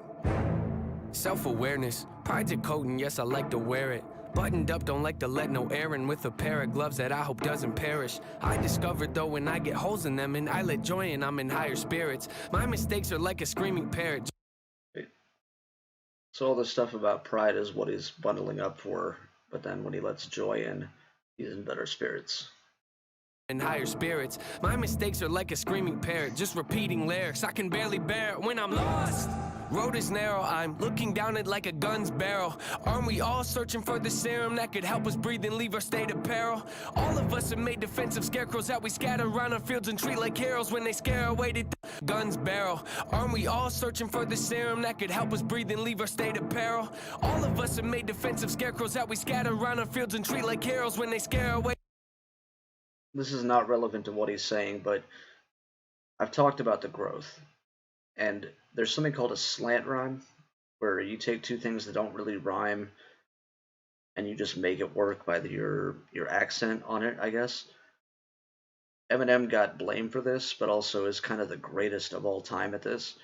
self-awareness, pride's a coat, and yes, I like to wear it. Buttoned up, don't like to let no air in with a pair of gloves that I hope doesn't perish. I discovered though when I get holes in them and I let joy in, I'm in higher spirits. My mistakes are like a screaming parrot. So all this stuff about pride is what he's bundling up for, but then when he lets joy in, he's in better spirits. In higher spirits, my mistakes are like a screaming parrot, just repeating lyrics I can barely bear it when I'm lost. Road is narrow, I'm looking down it like a gun's barrel. Aren't we all searching for the serum that could help us breathe and leave our state of peril? All of us have made defensive scarecrows that we scatter around our fields and treat like heroes when they scare away to guns barrel. Aren't we all searching for the serum that could help us breathe and leave our state of peril? All of us have made defensive scarecrows that we scatter around our fields and treat like heroes when they scare away. This is not relevant to what he's saying, but I've talked about the growth. And there's something called a slant rhyme, where you take two things that don't really rhyme and you just make it work by your accent on it, I guess. Eminem got blamed for this, but also is kind of the greatest of all time at this.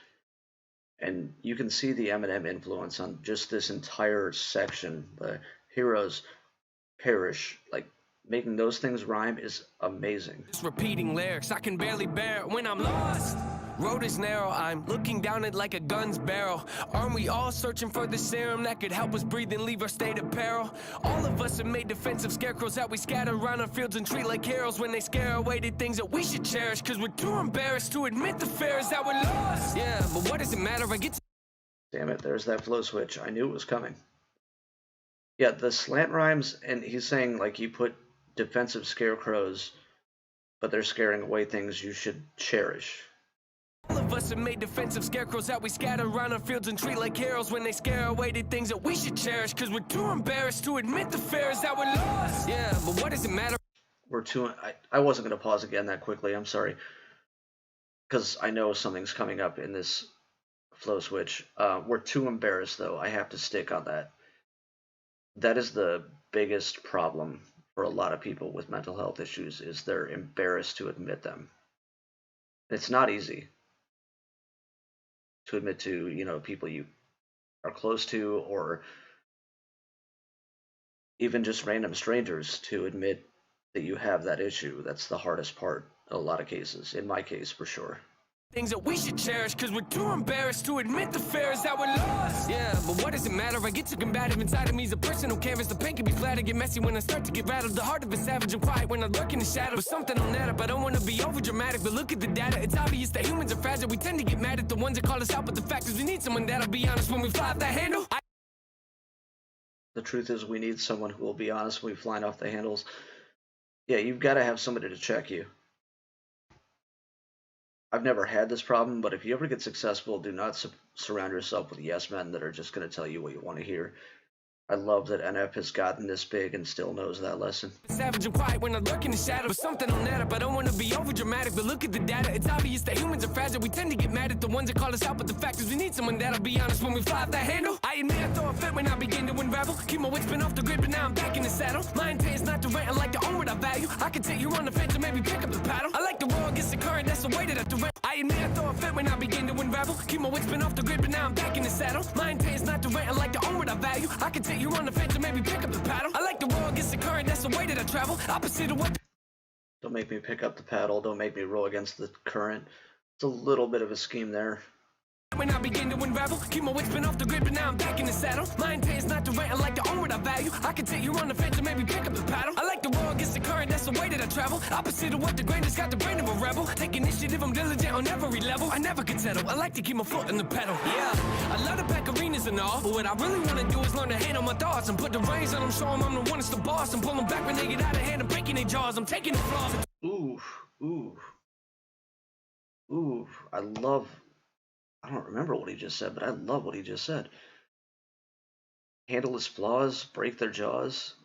And you can see the Eminem influence on just this entire section. The heroes perish. Like, making those things rhyme is amazing. Just repeating lyrics I can barely bear it when I'm lost. Road is narrow, I'm looking down it like a gun's barrel. Aren't we all searching for the serum that could help us breathe and leave our state of peril? All of us have made defensive scarecrows that we scatter around our fields and treat like heroes when they scare away the things that we should cherish. Cause we're too embarrassed to admit the fear is that we're lost. Yeah, but what does it matter? I get to Damn it, there's that flow switch. I knew it was coming. Yeah, the slant rhymes, and he's saying, like, you put defensive scarecrows, but they're scaring away things you should cherish. All of us have made defensive scarecrows that we scatter around our fields and treat like heroes when they scare away the things that we should cherish. Cause we're too embarrassed to admit the fear is that we're lost. Yeah, but what does it matter? I wasn't going to pause again that quickly, I'm sorry. Because I know something's coming up in this flow switch. We're too embarrassed, though. I have to stick on that. That is the biggest problem for a lot of people with mental health issues, is they're embarrassed to admit them. It's not easy to admit to, you know, people you are close to, or even just random strangers, to admit that you have that issue. That's the hardest part in a lot of cases. In my case, for sure. Things that we should cherish, cause we're too embarrassed to admit the fear is that we're lost. Yeah, but what does it matter? I get too combative inside of me. Is a personal canvas. The pain can be flat. I get messy when I start to get rattled. The heart of a savage and quiet when I lurk in the shadow. But something on that up. I don't want to be over dramatic, but look at the data. It's obvious that humans are fragile. We tend to get mad at the ones that call us out, but the fact is we need someone that'll be honest when we fly off the handle. The truth is, we need someone who will be honest when we flying off the handles. Yeah, you've got to have somebody to check you. I've never had this problem, but if you ever get successful, do not surround yourself with yes men that are just going to tell you what you want to hear. I love that NF has gotten this big and still knows that lesson. Savage and quiet when I lurk in the shadow. But something on that up. I don't want to be over dramatic, but look at the data. It's obvious that humans are fragile. We tend to get mad at the ones that call us out, but the fact is we need someone that'll be honest when we fly off that handle. I admit I throw a fit when I begin to unravel. Keep my wits spin off the grid, but now I'm back in the saddle. My intent is not to rant, I like to own what I value. I can take you on the fence and maybe pick up the paddle. I like the roar against the current, that's the way that I do it. I admit I throw a fit when I begin to unravel. Keep my wits spin off the grid, but now I'm back in the saddle. My intent is not to rant, I like to own what I value. I can take you on the fence and maybe pick up the paddle. I like the roar against the current, that's the way that I travel. Opposite of what. Don't make me pick up the paddle. Don't make me roll against the current. It's a little bit of a scheme there. When I begin to unravel, keep my wits spin off the grid, but now I'm back in the saddle. My intent is not to rant, I like to own what I value. I can take you on the fence and maybe pick up the paddle. I like the roar against the current, that's the way that I travel. Opposite of what the grain has got the brain of a rebel. Take initiative, I'm diligent on every level. I never can settle, I like to keep my foot in the pedal. Yeah, I love the back arenas and all, but what I really want to do is learn to handle my thoughts and put the reins on them, show them I'm the one that's the boss. And pull them back when they get out of hand and breaking their jaws. I'm taking the flaws. Ooh. I don't remember what he just said, but I love what he just said. Handle his flaws, break their jaws.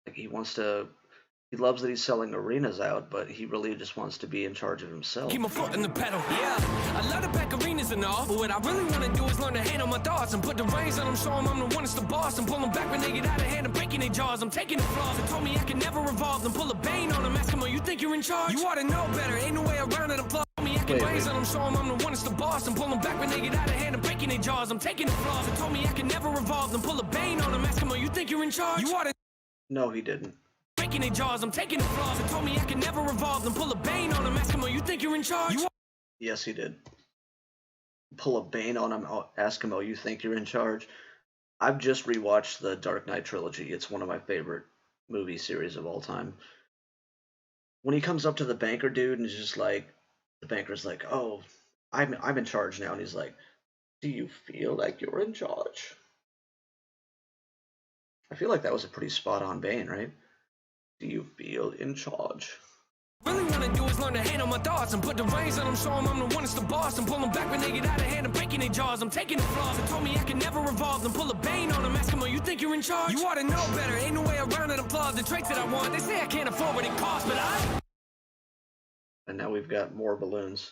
Like, he loves that he's selling arenas out, but he really just wants to be in charge of himself. Keep my foot in the pedal, yeah. I love the back arenas and all, but what I really want to do is learn to handle my thoughts and put the reins on them, show them I'm the one that's the boss. And pull them back when they get out of hand and breaking their jaws. I'm taking the flaws. They told me I can never revolve them, pull a bane on them, ask them, oh, you think you're in charge? You ought to know better, ain't no way around it. I can raise on them, show them I'm the one that's the boss. And pull them back when they get out of hand and breaking their jaws. I'm taking the flaws. They told me I can never revolve them, pull a bane on them, ask them, oh, you think you're in charge? You ought to. No, he didn't. Breaking their jaws, I'm taking the flaws. They told me I can never revolve them, pull a bane on them, ask them, oh, you think you're in charge? Yes, he did. Pull a bane on him, ask him, oh, you think you're in charge? I've just rewatched the Dark Knight trilogy. It's one of my favorite movie series of all time. When he comes up to the banker dude and is just like, the banker's like, oh, I'm in charge now. And he's like, do you feel like you're in charge? I feel like that was a pretty spot-on Bane, right? Do you feel in charge? Really want to do is learn to handle my thoughts and put the reins on them, show them I'm the one that's the boss. And pull them back when they get out of hand and breaking their jaws. I'm taking the flaws. They told me I can never revolve them, pull a bane on them, ask them, oh, you think you're in charge? You ought to know better, ain't no way around it. Applaud the traits that I want. They say I can't afford what it costs, but I. And now we've got more balloons.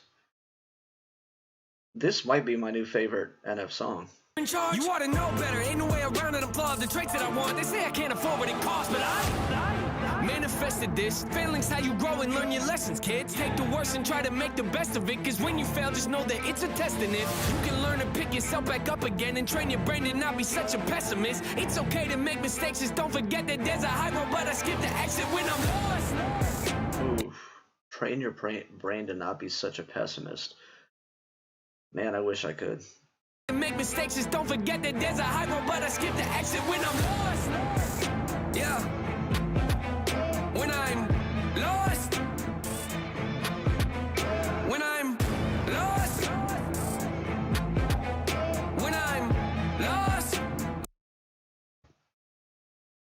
This might be my new favorite NF song. In charge. You ought to know better, ain't no way around it. Applaud the traits that I want. They say I can't afford what it costs, but I manifested this. Failing's how you grow and learn your lessons, kids. Take the worst and try to make the best of it, cause when you fail, just know that it's a test. And if you can learn to pick yourself back up again and train your brain to not be such a pessimist, it's okay to make mistakes, just don't forget that there's a high road, but I skip the exit when I'm lost. Oof. Train your brain to not be such a pessimist. Man, I wish I could. Make mistakes, just don't forget that there's a high road, but I skip the exit when I'm lost. Yeah. When I'm lost. When I'm lost. When I'm lost.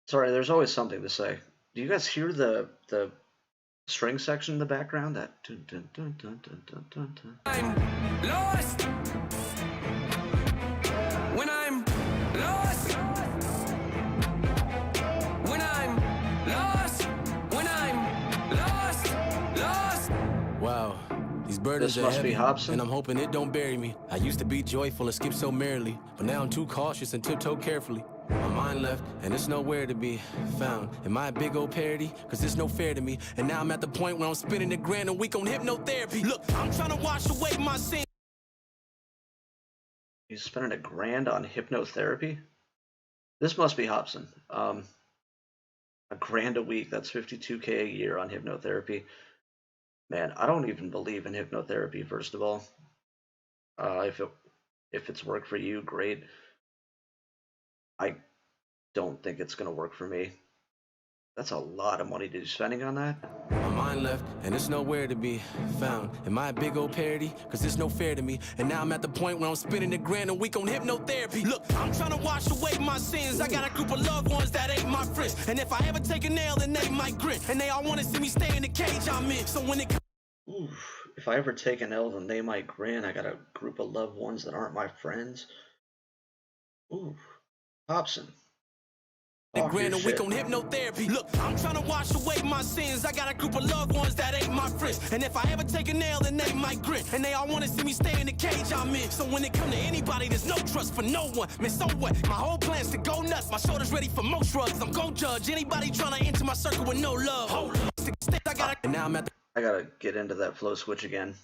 Sorry, there's always something to say. Do you guys hear the string section in the background? That dun, dun, dun, dun, dun, dun, dun, dun. I'm lost. When I'm lost. When I'm lost. When I'm lost. Wow, these burdens This are must be heavy, Hobson. and I'm hoping it don't bury me. I used to be joyful and skip so merrily, but now I'm too cautious and tiptoe carefully. My mind left, and it's nowhere to be found. Am I a big old parody? Cause it's no fair to me. And now I'm at the point where I'm spending $1,000 a week on hypnotherapy. Look, I'm trying to wash away my sins. He's spending $1,000 on hypnotherapy? This must be Hobson. $1,000 a week, that's $52K a year on hypnotherapy. Man, I don't even believe in hypnotherapy, first of all. If it's worked for you, great. I don't think it's going to work for me. That's a lot of money to be spending on that. My mind left, and it's nowhere to be found. Am I a big old parody? Cause it's no fair to me. And now I'm at the point where I'm spending $1,000 a week on hypnotherapy. Look, I'm trying to wash away my sins. I got a group of loved ones that ain't my friends. And if I ever take a nail, then they might grin. And they all wanna see me stay in the cage I'm in. So when it comes, Oof, if I ever take an L, then they might grin. I got a group of loved ones that aren't my friends. Ooh, Hobson. Talk your $1,000 a week shit. on hypnotherapy. Look, I'm trying to wash away my sins. I got a group of loved ones that ain't my friends. And if I ever take a nail, then they might grin. And they all wanna see me stay in the cage I'm in. So when it come to anybody, there's no trust for no one. Man, so what? My whole plan's to go nuts. My shoulders ready for most drugs. I'm gon' judge anybody trying to enter my circle with no love. I got and now I'm at I gotta get into that flow switch again.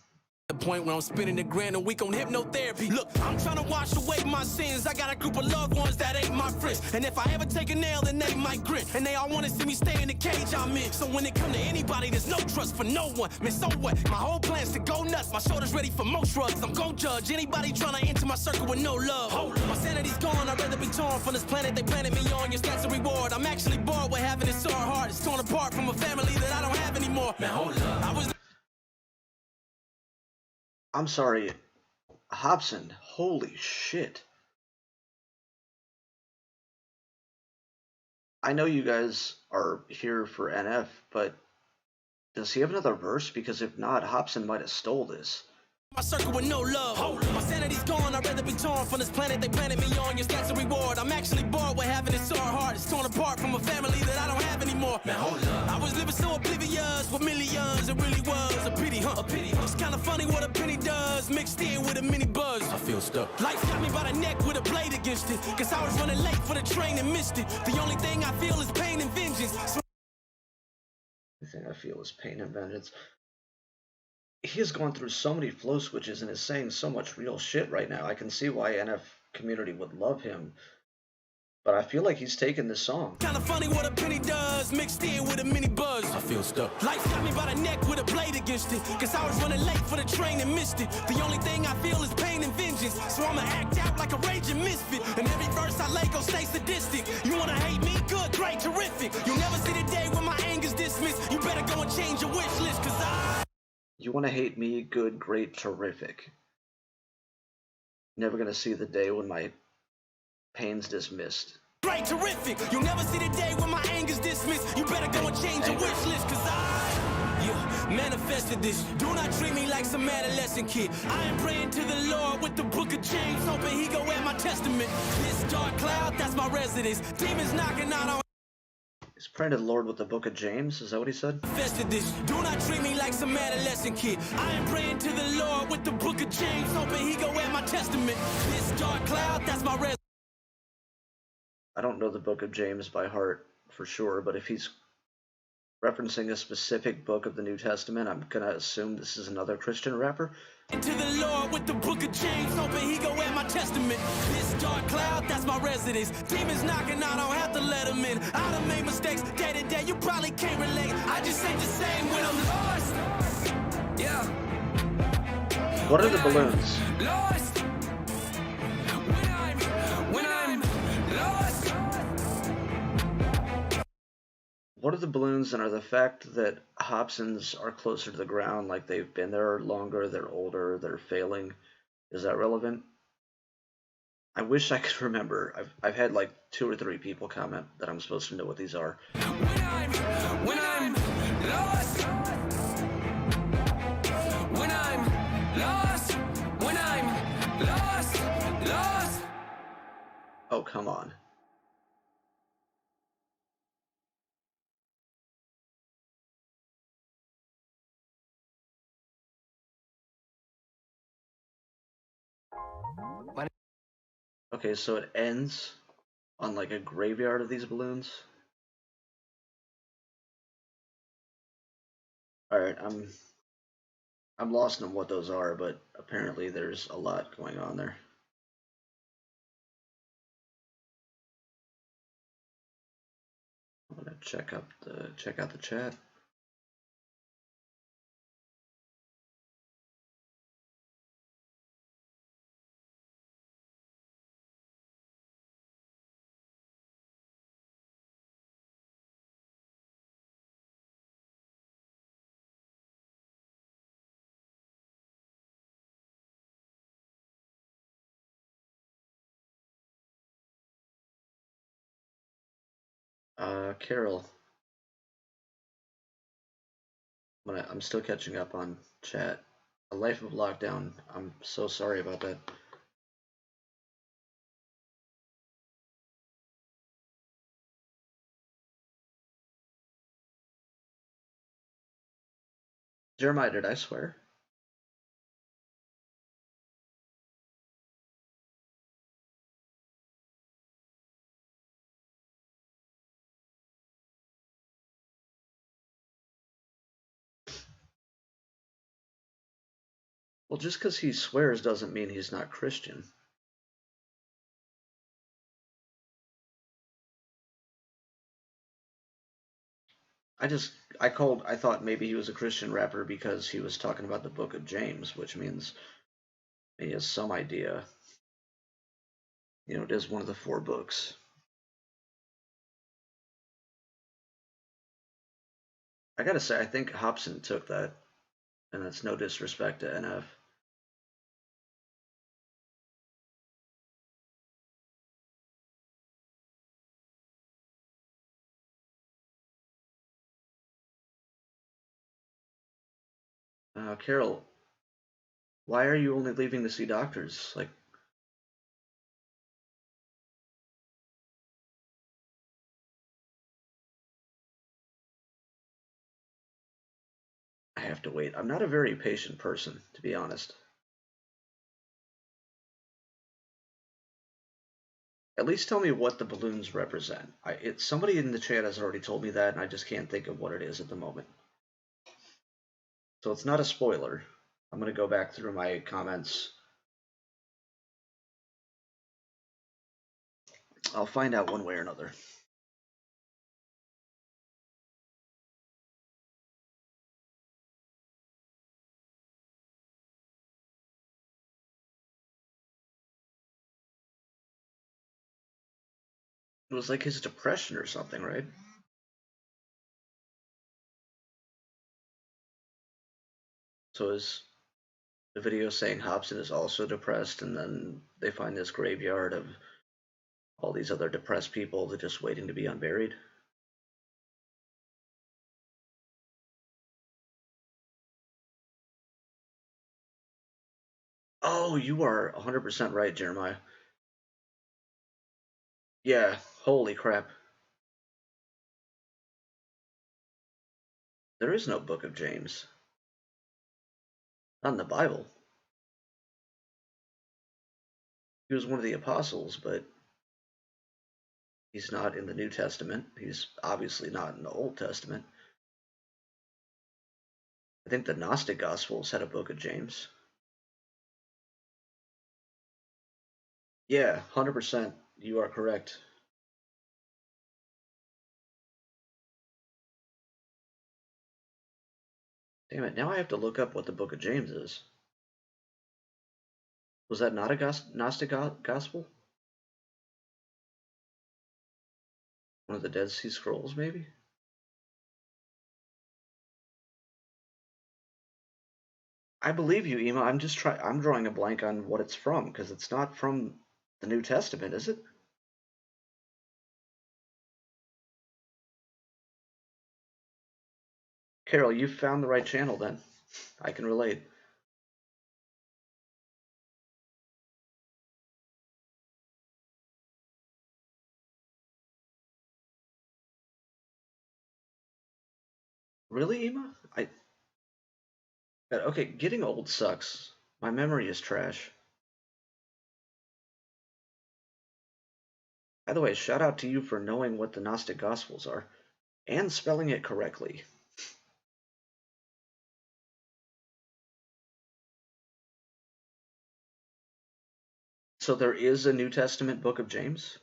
the point where I'm spending $1,000 a week on hypnotherapy. Look, I'm trying to wash away my sins. I got a group of loved ones that ain't my friends. And if I ever take a nail, then they might grin. And they all wanna see me stay in the cage I'm in. So when it come to anybody, there's no trust for no one. Man, so what? My whole plan's to go nuts. My shoulders ready for most drugs. I'm gon' judge anybody trying to enter my circle with no love. My sanity's gone. I'd rather be torn from this planet they planted me on. Your stats a reward. I'm actually bored with having it sore heart. It's torn apart from a family that I don't have anymore. Man, hold up. I was I'm sorry, Hobson. Holy shit. I know you guys are here for NF, but does he have another verse? Because if not, Hobson might have stole this. my circle with no love. My sanity's gone. I'd rather be torn from this planet they planted me on. Your stats a reward. I'm actually bored with having it sore heart. It's torn apart from a family that I don't have anymore. Man, hold up. I was living so oblivious with millions. It really was a pity, huh? A pity. It's kind of funny what a penny does, mixed in with a mini buzz. I feel stuck. Life got me by the neck with a blade against it. Cause I was running late for the train and missed it. The only thing I feel is pain and vengeance. So The thing I feel is pain and vengeance. He has gone through so many flow switches and is saying so much real shit right now. I can see why NF community would love him. But I feel like he's taken this song. kind of funny what a penny does, mixed in with a mini buzz. I feel stuck. Life got me by the neck with a blade against it. Cause I was running late for the train and missed it. The only thing I feel is pain and vengeance. So I'ma act out like a raging misfit. And every verse I lay gon' stay sadistic. You wanna hate me? Good, great, terrific. You'll never see the day when my anger's dismissed. You better go and change your wish list. Cause You want to hate me? Good, great, terrific. Never gonna see the day when my pain's dismissed. great, terrific. You'll never see the day when my anger's dismissed. You better go and change your wish list. Cause manifested this. Do not treat me like some adolescent kid. I am praying to the Lord with the book of James, hoping he go at my testament. This dark cloud, that's my residence. Demons knocking out on He's praying to the Lord with the book of James. Is that what he said? manifested this. Do not treat me like some adolescent kid. I am praying to the Lord with the book of James, hoping he go at my testament. This dark cloud, that's my residence. I don't know the book of James by heart for sure, but if he's referencing a specific book of the New Testament, I'm gonna assume this is another Christian rapper. To the Lord with the book of James, hoping he go at my testament. This dark cloud, that's my residence. Demons knocking, I don't have to let them in. I done made mistakes day to day, you probably can't relate. I just ain't the same when I'm lost. Yeah. What are the balloons? Lost. When I'm lost. What are the balloons, and are the fact that Hobsons are closer to the ground, like they've been there longer, they're older, they're failing, is that relevant? I wish I could remember. I've had like 2 or 3 people comment that I'm supposed to know what these are. When I'm lost. When I'm lost. When I'm lost. Lost. Oh, come on. Okay, so it ends on like a graveyard of these balloons. Alright, I'm lost in what those are, but apparently there's a lot going on there. I'm gonna check out the chat. Carol, I'm still catching up on chat. A Life of Lockdown. I'm so sorry about that. Jeremiah, did I swear? Well, just because he swears doesn't mean he's not Christian. I thought maybe he was a Christian rapper because he was talking about the Book of James, which means he has some idea. You know, it is one of the 4 books. I gotta say, I think Hobson took that, and that's no disrespect to NF. Carol, why are you only leaving to see doctors? Like, I have to wait. I'm not a very patient person, to be honest. At least tell me what the balloons represent. Somebody in the chat has already told me that, and I just can't think of what it is at the moment. So it's not a spoiler. I'm going to go back through my comments. I'll find out one way or another. It was like his depression or something, right? So is the video saying Hobson is also depressed, and then they find this graveyard of all these other depressed people that are just waiting to be unburied? Oh, you are 100% right, Jeremiah. Yeah, holy crap. There is no Book of James. Not in the Bible. He was one of the apostles, but he's not in the New Testament. He's obviously not in the Old Testament. I think the Gnostic Gospels had a Book of James. Yeah, 100%. You are correct. Damn it, now I have to look up what the Book of James is. Was that not a Gnostic gospel? One of the Dead Sea Scrolls, maybe? I believe you, Ema. I'm drawing a blank on what it's from, because it's not from the New Testament, is it? Carol, you found the right channel then. I can relate. Really, Ema? Okay, getting old sucks. My memory is trash. By the way, shout out to you for knowing what the Gnostic Gospels are and spelling it correctly. So there is a New Testament book of James?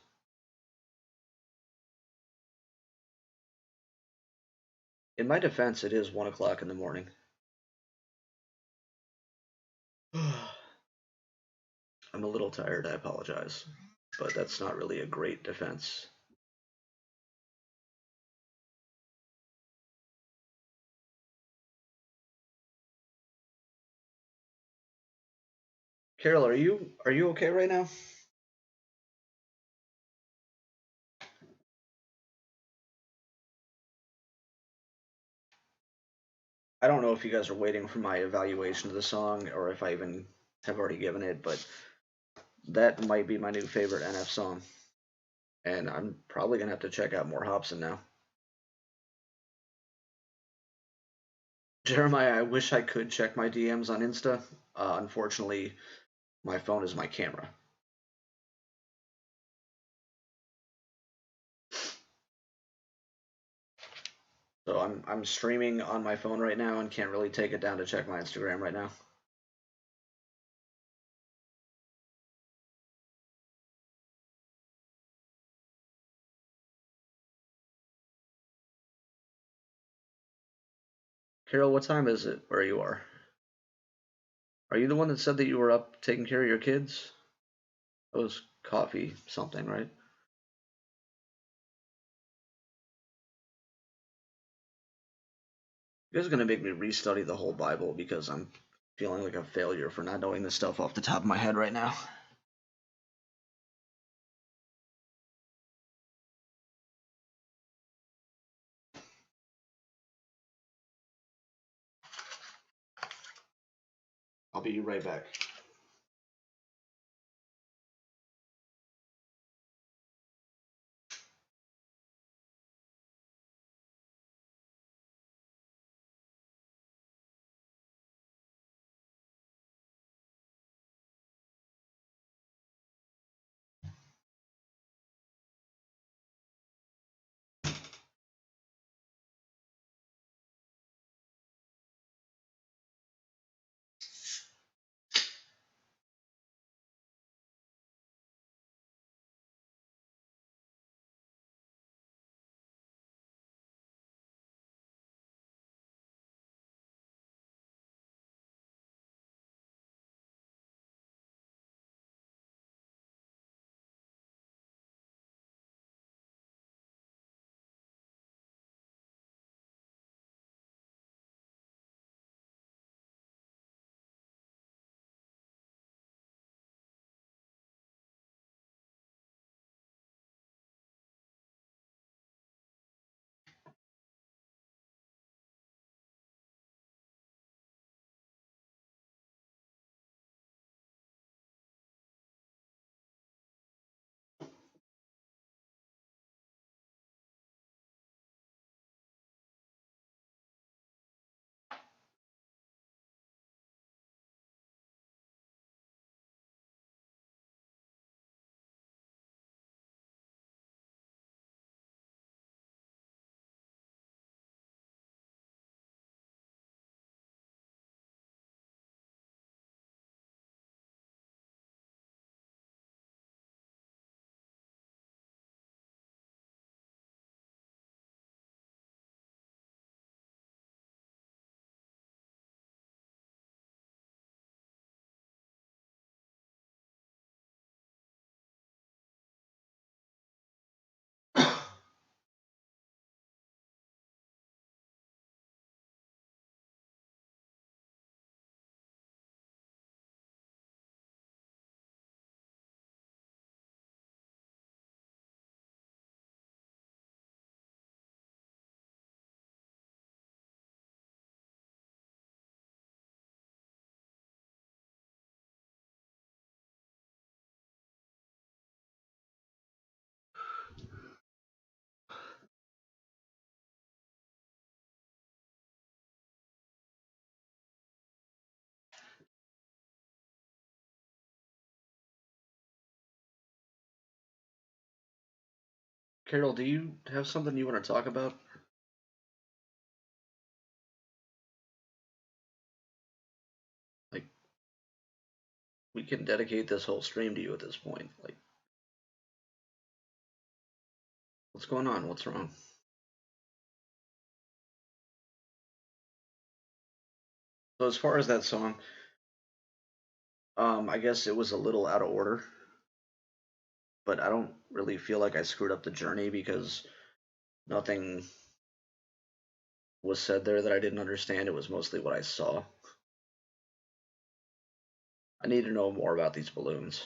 In my defense, it is 1 o'clock in the morning. I'm a little tired, I apologize, but that's not really a great defense. Carol, are you okay right now? I don't know if you guys are waiting for my evaluation of the song or if I even have already given it, but that might be my new favorite NF song. And I'm probably going to have to check out more Hobson now. Jeremiah, I wish I could check my DMs on Insta. Unfortunately, my phone is my camera. So I'm streaming on my phone right now and can't really take it down to check my Instagram right now. Carol, what time is it where you are? Are you the one that said that you were up taking care of your kids? It was coffee something, right? You guys are gonna make me restudy the whole Bible because I'm feeling like a failure for not knowing this stuff off the top of my head right now. I'll be right back. Carol, do you have something you want to talk about? Like, we can dedicate this whole stream to you at this point. Like, what's going on? What's wrong? So as far as that song, I guess it was a little out of order, but I don't really feel like I screwed up the journey because nothing was said there that I didn't understand. It was mostly what I saw. I need to know more about these balloons.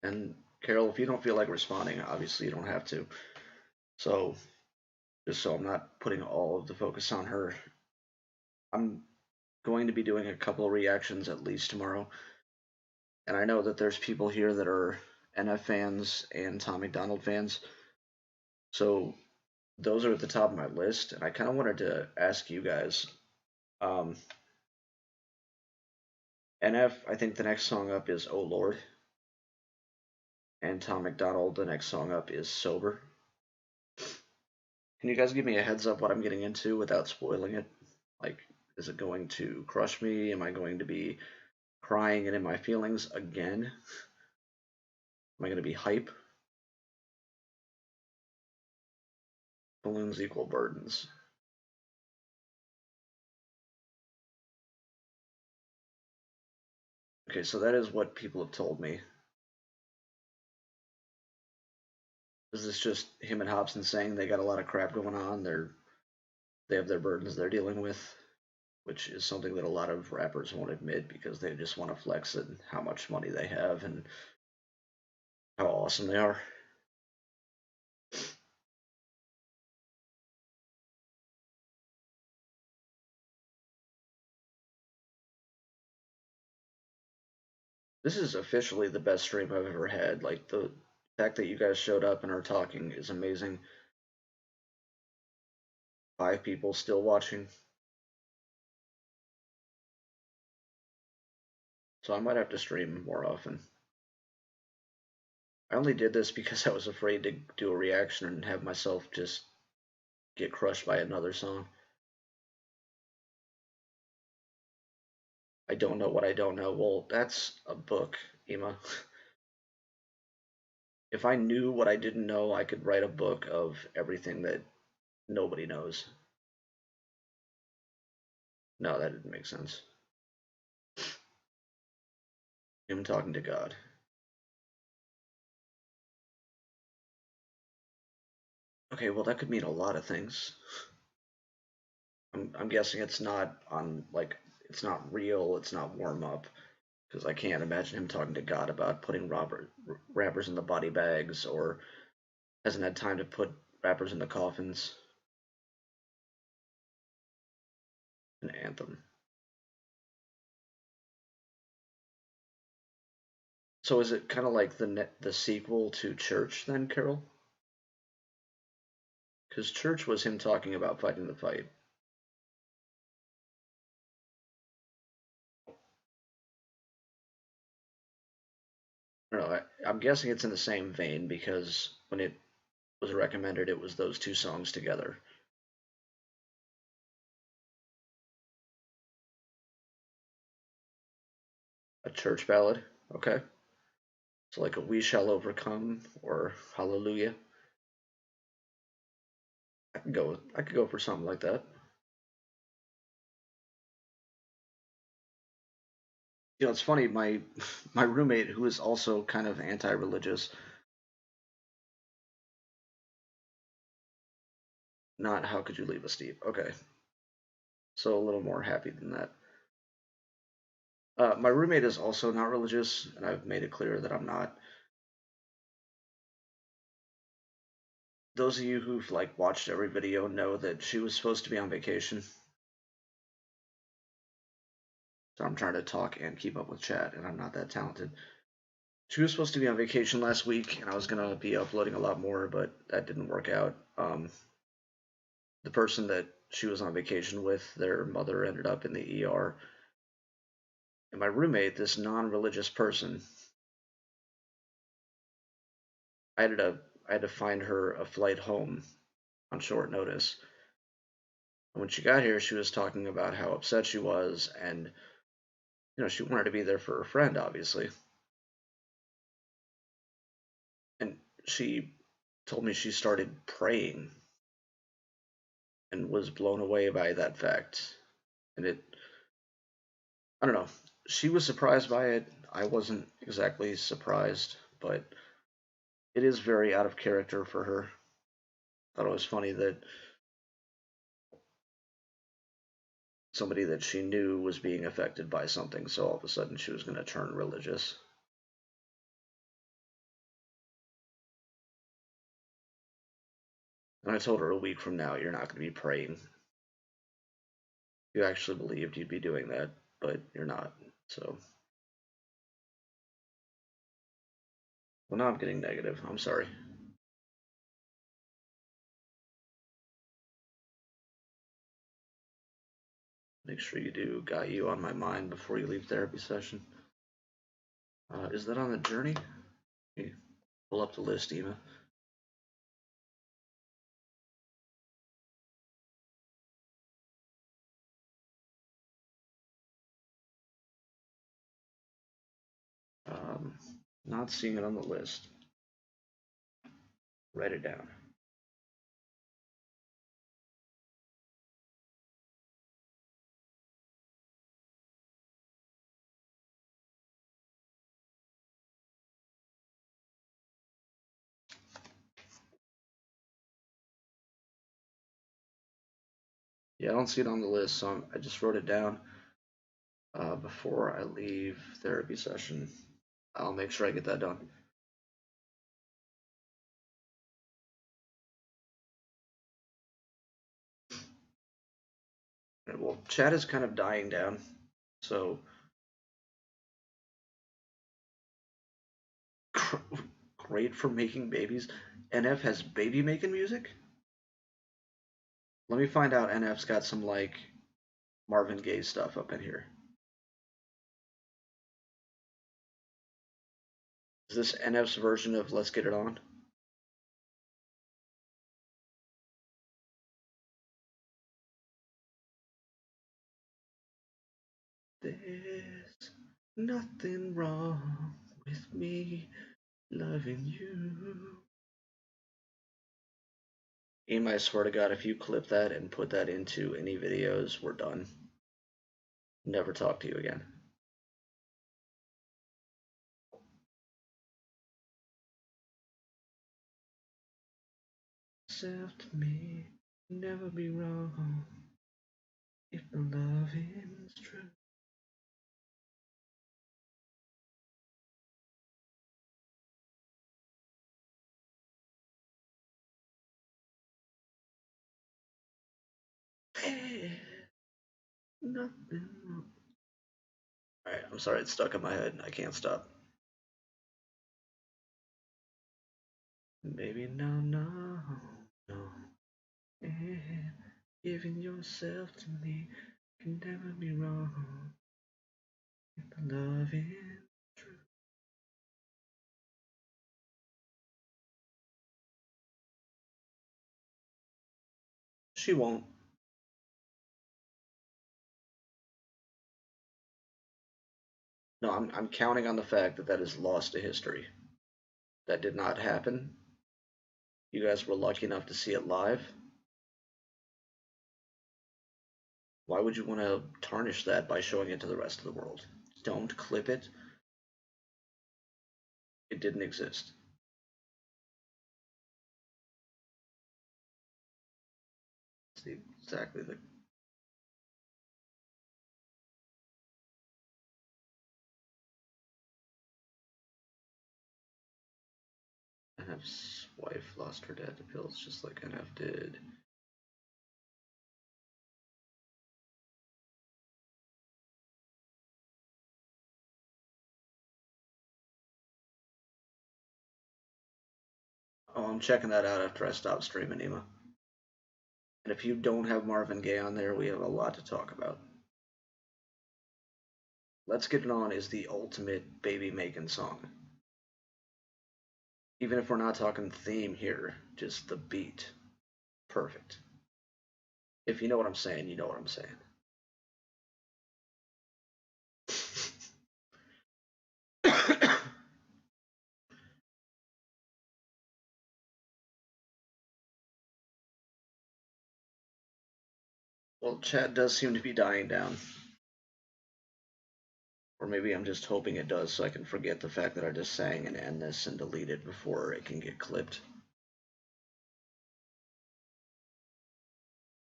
And Carol, if you don't feel like responding, obviously you don't have to. So, just so I'm not putting all of the focus on her, I'm going to be doing a couple of reactions at least tomorrow. And I know that there's people here that are NF fans and Tom MacDonald fans. So those are at the top of my list. And I kind of wanted to ask you guys. NF, I think the next song up is Oh Lord. And Tom MacDonald, the next song up is Sober. Can you guys give me a heads up what I'm getting into without spoiling it? Like, is it going to crush me? Am I going to be crying and in my feelings again? Am I going to be hype? Balloons equal burdens. Okay, so that is what people have told me. Is this just him and Hobson saying they got a lot of crap going on? They have their burdens they're dealing with, which is something that a lot of rappers won't admit because they just want to flex and how much money they have and how awesome they are. This is officially the best stream I've ever had. Like, the fact that you guys showed up and are talking is amazing. 5 people still watching. So I might have to stream more often. I only did this because I was afraid to do a reaction and have myself just get crushed by another song. I don't know what I don't know. Well, that's a book, Ema. If I knew what I didn't know, I could write a book of everything that nobody knows. No, that didn't make sense. Him talking to God. Okay, well, that could mean a lot of things. I'm guessing it's not on, like, it's not real, it's not warm up, because I can't imagine him talking to God about putting rappers in the body bags, or hasn't had time to put rappers in the coffins. An anthem. So is it kind of like the sequel to Church then, Carol? Because Church was him talking about fighting the fight. I don't know, I'm guessing it's in the same vein because when it was recommended, it was those 2 songs together. A church ballad, okay. So like a We Shall Overcome or Hallelujah. I could go for something like that. You know, it's funny, my roommate, who is also kind of anti-religious, not How Could You Leave Us Deep? Okay. So a little more happy than that. My roommate is also not religious, and I've made it clear that I'm not. Those of you who've like watched every video know that she was supposed to be on vacation. So I'm trying to talk and keep up with chat, and I'm not that talented. She was supposed to be on vacation last week, and I was going to be uploading a lot more, but that didn't work out. The person that she was on vacation with, their mother ended up in the ER. And my roommate, this non-religious person, I had to find her a flight home on short notice. And when she got here, she was talking about how upset she was, and she wanted to be there for her friend, obviously. And she told me she started praying and was blown away by that fact. And I don't know, she was surprised by it. I wasn't exactly surprised, but it is very out of character for her. I thought it was funny that somebody that she knew was being affected by something, so all of a sudden she was going to turn religious. And I told her a week from now, you're not going to be praying. You actually believed you'd be doing that, but you're not. So, well, now I'm getting negative. I'm sorry. Make sure you do got you on my mind before you leave therapy session. Is that on the journey? Okay. Pull up the list, Ema. Not seeing it on the list. Write it down. Yeah, I don't see it on the list, so I just wrote it down before I leave therapy session. I'll make sure I get that done. Well, chat is kind of dying down, so great for making babies. NF has baby making music? Let me find out NF's got some like Marvin Gaye stuff up in here. Is this NF's version of Let's Get It On? There's nothing wrong with me loving you. Ema, I swear to God, if you clip that and put that into any videos, we're done. Never talk to you again. Self to me, never be wrong if the loving's true. Nothing wrong. Alright, I'm sorry, it's stuck in my head. I can't stop. Baby, no. And giving yourself to me can never be wrong if the love is true. She won't. No, I'm counting on the fact that that is lost to history. That did not happen. You guys were lucky enough to see it live. Why would you want to tarnish that by showing it to the rest of the world? Don't clip it. It didn't exist. It's exactly the... NF's wife lost her dad to pills just like NF did. Oh, I'm checking that out after I stop streaming, Ema. And if you don't have Marvin Gaye on there, we have a lot to talk about. Let's Get It On is the ultimate baby making song. Even if we're not talking theme here, just the beat. Perfect. If you know what I'm saying, you know what I'm saying. Well, chat does seem to be dying down. Or maybe I'm just hoping it does so I can forget the fact that I just sang and end this and delete it before it can get clipped.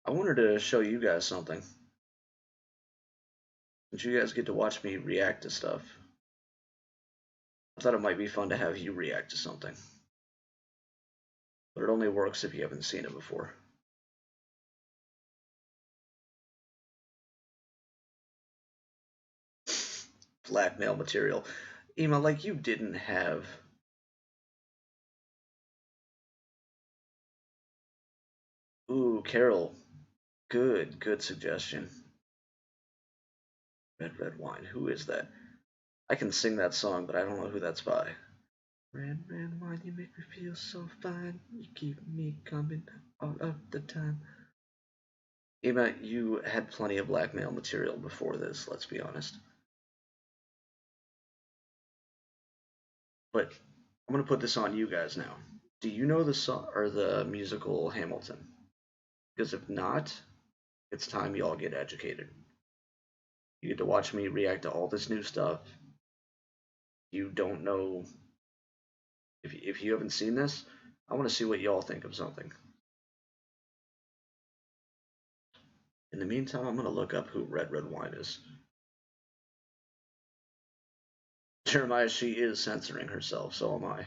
I wanted to show you guys something. Since you guys get to watch me react to stuff, I thought it might be fun to have you react to something. But it only works if you haven't seen it before. Blackmail material. Ema, like you didn't have... Ooh, Carol. Good suggestion. Red Wine. Who is that? I can sing that song, but I don't know who that's by. Red wine, you make me feel so fine. You keep me coming all of the time. Ema, you had plenty of blackmail material before this, let's be honest. But I'm gonna put this on you guys now. Do you know the song or the musical Hamilton? Because if not, it's time y'all get educated. You get to watch me react to all this new stuff. You don't know. If you haven't seen this, I want to see what y'all think of something. In the meantime, I'm going to look up who Red Wine is. Jeremiah, she is censoring herself, so am I.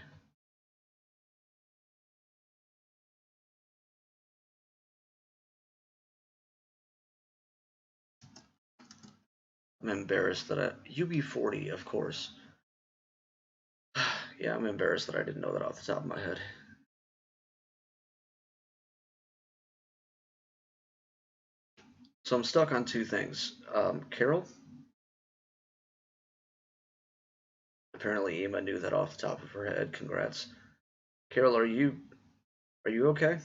I'm embarrassed that UB40, of course. Yeah, I'm embarrassed that I didn't know that off the top of my head. So I'm stuck on two things. Carol? Apparently Ema knew that off the top of her head. Congrats. Carol, are you okay?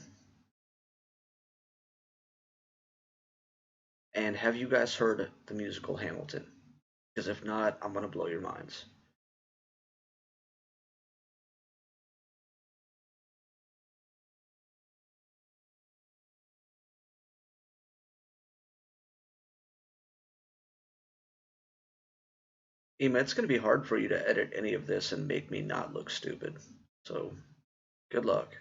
And have you guys heard the musical Hamilton? Because if not, I'm going to blow your minds. Ema, it's going to be hard for you to edit any of this and make me not look stupid. So, good luck.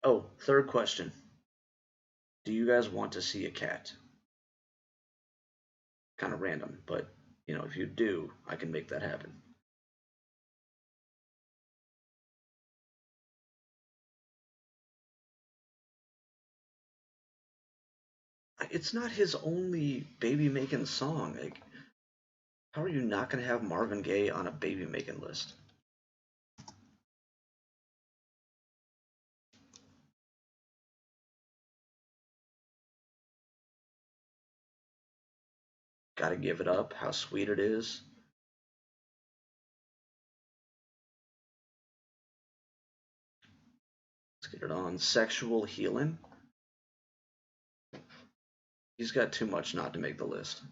Oh, third question. Do you guys want to see a cat? Kind of random, but, you know, if you do, I can make that happen. It's not his only baby-making song. Like, how are you not going to have Marvin Gaye on a baby-making list? Gotta Give It Up, How Sweet It Is. Let's get it on. Sexual Healing. He's got too much not to make the list.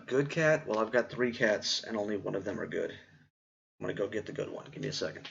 Good cat? Well, I've got 3 cats, and only one of them are good. I'm gonna go get the good one. Give me a second.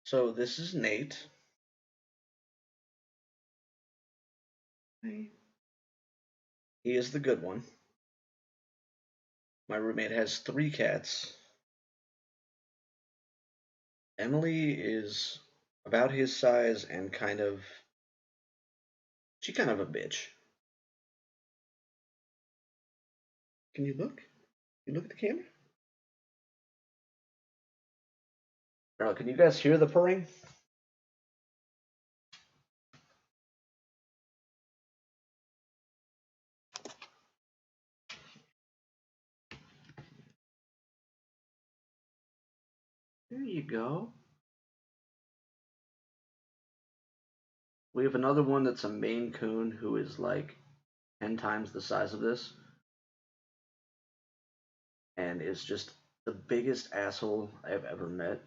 So this is Nate. He is the good one. My roommate has 3 cats. Emily is about his size and she's kind of a bitch. Can you look? You look at the camera? Can you guys hear the purring? There you go. We have another one that's a Maine Coon who is like 10 times the size of this. And is just the biggest asshole I've ever met.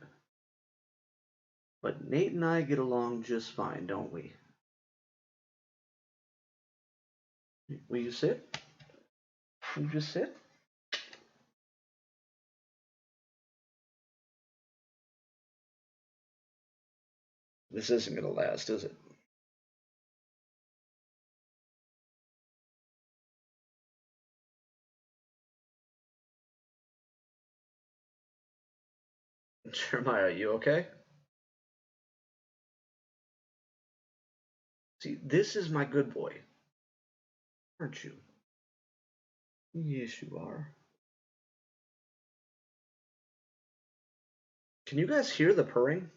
But Nate and I get along just fine, don't we? Will you sit? Will you just sit? This isn't going to last, is it? Jeremiah, are you okay? See, this is my good boy. Aren't you? Yes, you are. Can you guys hear the purring?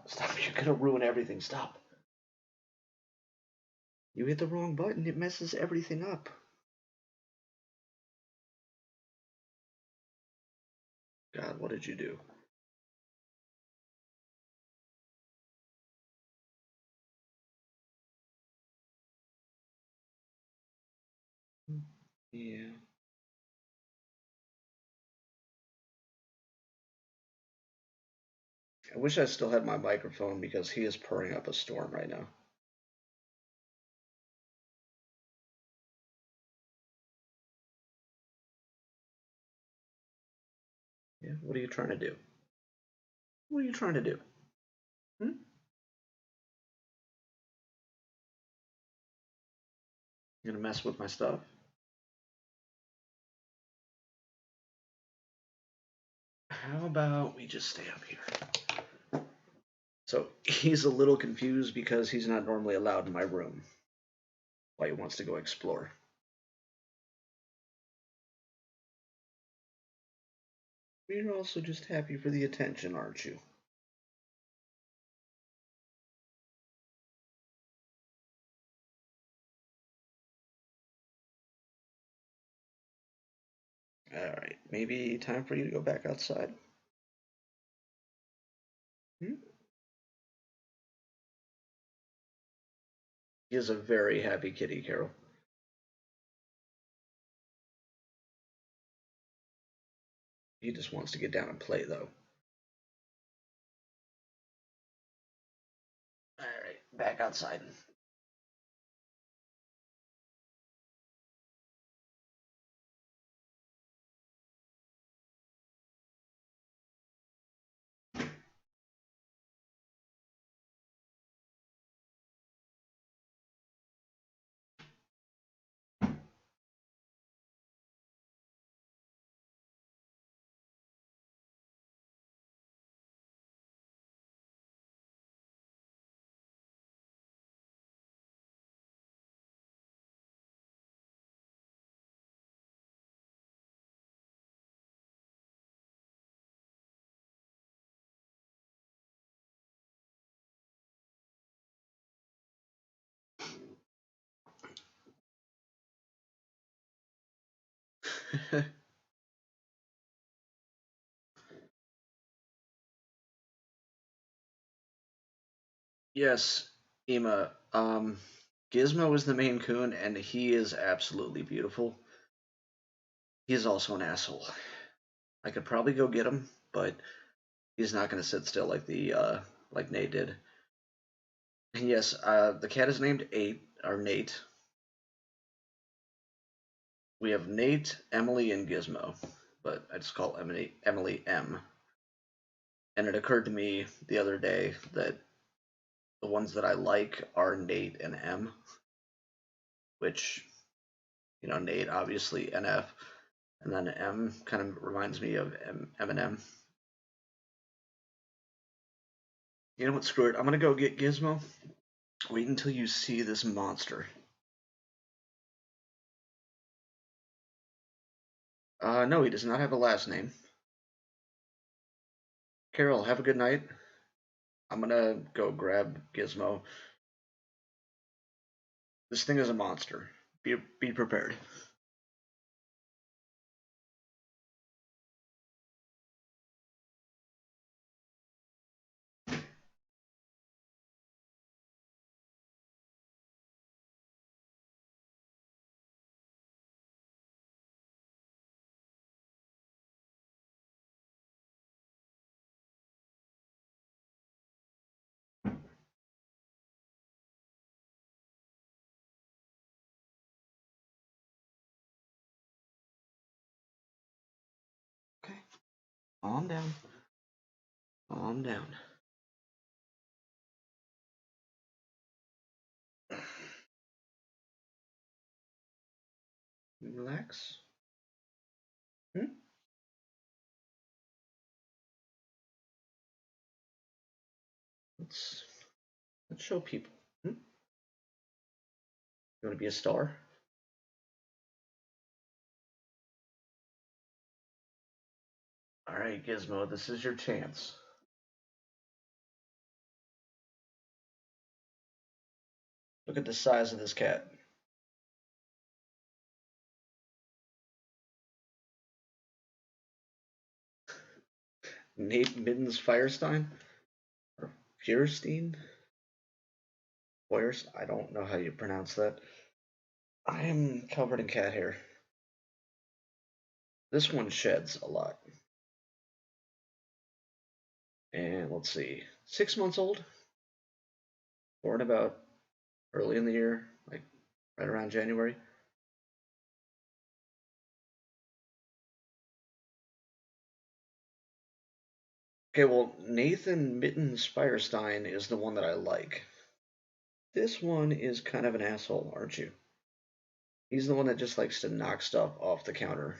Stop. You're going to ruin everything. Stop. You hit the wrong button. It messes everything up. God, what did you do? Yeah. I wish I still had my microphone because he is purring up a storm right now. Yeah, what are you trying to do? What are you trying to do? Hmm? You gonna mess with my stuff? How about we just stay up here? So he's a little confused because he's not normally allowed in my room. Why he wants to go explore. You're also just happy for the attention, aren't you? Alright, maybe time for you to go back outside. Hmm? He is a very happy kitty, Carol. He just wants to get down and play, though. Alright, back outside. Yes, Ema. Gizmo is the Maine Coon, and he is absolutely beautiful. He is also an asshole. I could probably go get him, but he's not going to sit still like like Nate did. And yes, the cat is named Nate. We have Nate, Emily, and Gizmo, but I just call Emily M. And it occurred to me the other day that the ones that I like are Nate and M, which, you know, Nate obviously NF, and then M kind of reminds me of Eminem. You know what? Screw it. I'm gonna go get Gizmo. Wait until you see this monster. No, he does not have a last name. Carol, have a good night. I'm gonna go grab Gizmo. This thing is a monster. Be prepared. Okay. Calm down. Calm down. Relax. Let's show people. You want to be a star? All right, Gizmo, this is your chance. Look at the size of this cat. Nate Mittens Firestein? Or Feuerstein? Feuerstein? I don't know how you pronounce that. I am covered in cat hair. This one sheds a lot. And let's see, 6 months old? Born about early in the year, like right around January. Okay, well, Nathan Mittens Firestein is the one that I like. This one is kind of an asshole, aren't you? He's the one that just likes to knock stuff off the counter.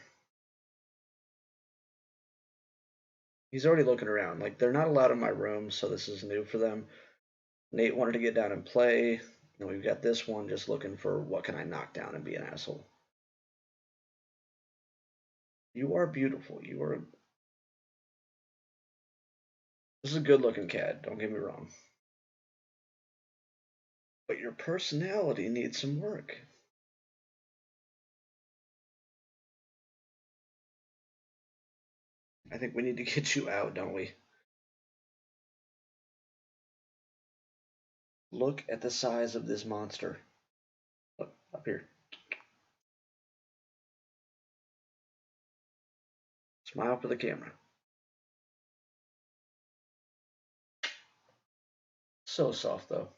He's already looking around. Like, they're not allowed in my room, so this is new for them. Nate wanted to get down and play. And we've got this one just looking for what can I knock down and be an asshole. You are beautiful. You are... This is a good-looking cat, don't get me wrong. But your personality needs some work. I think we need to get you out, don't we? Look at the size of this monster. Look, up here. Smile for the camera. So soft, though.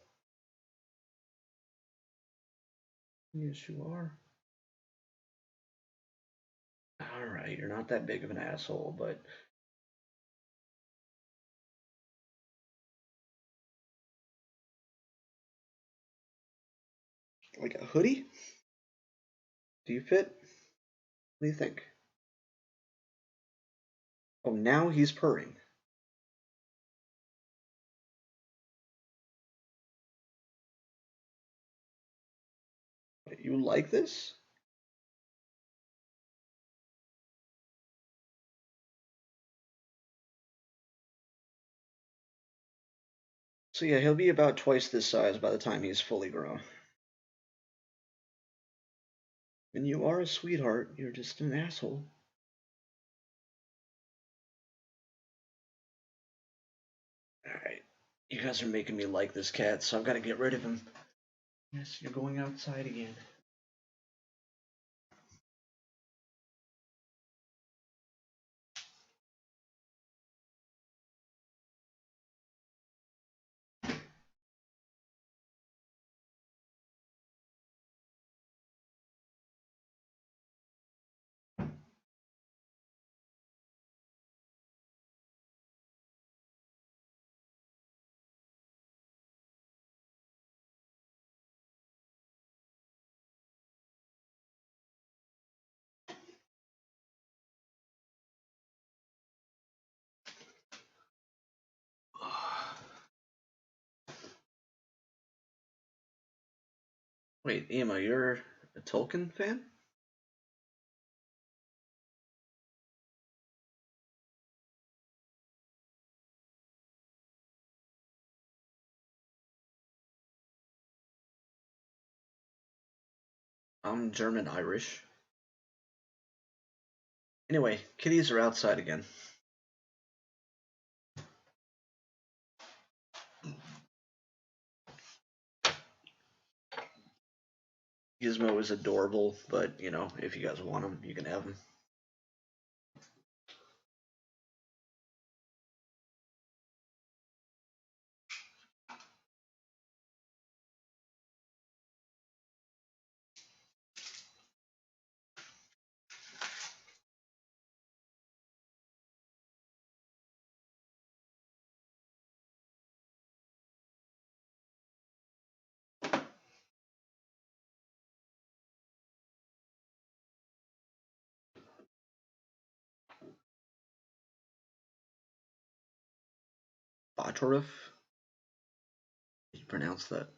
Yes, you are. Alright, you're not that big of an asshole, but... Like a hoodie? Do you fit? What do you think? Oh, now he's purring. You like this? So yeah, he'll be about twice this size by the time he's fully grown. And you are a sweetheart, you're just an asshole. Alright, you guys are making me like this cat, so I've got to get rid of him. Yes, you're going outside again. Wait, Ema, you're a Tolkien fan? I'm German Irish. Anyway, kitties are outside again. Gizmo is adorable, but you know, if you guys want him, you can have him. Batorif? You pronounce that?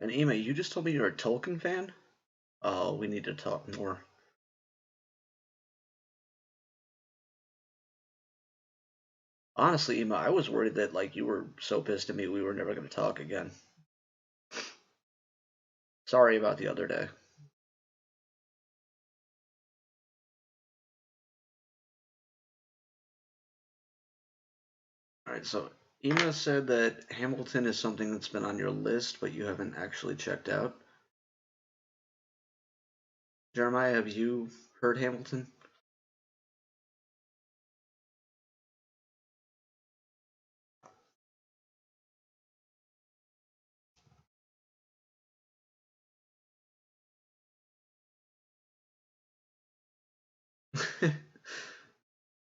And Ema, you just told me you're a Tolkien fan? Oh, we need to talk more. Honestly, Ema, I was worried that like you were so pissed at me we were never going to talk again. Sorry about the other day. Alright, so Ema said that Hamilton is something that's been on your list, but you haven't actually checked out. Jeremiah, have you heard Hamilton?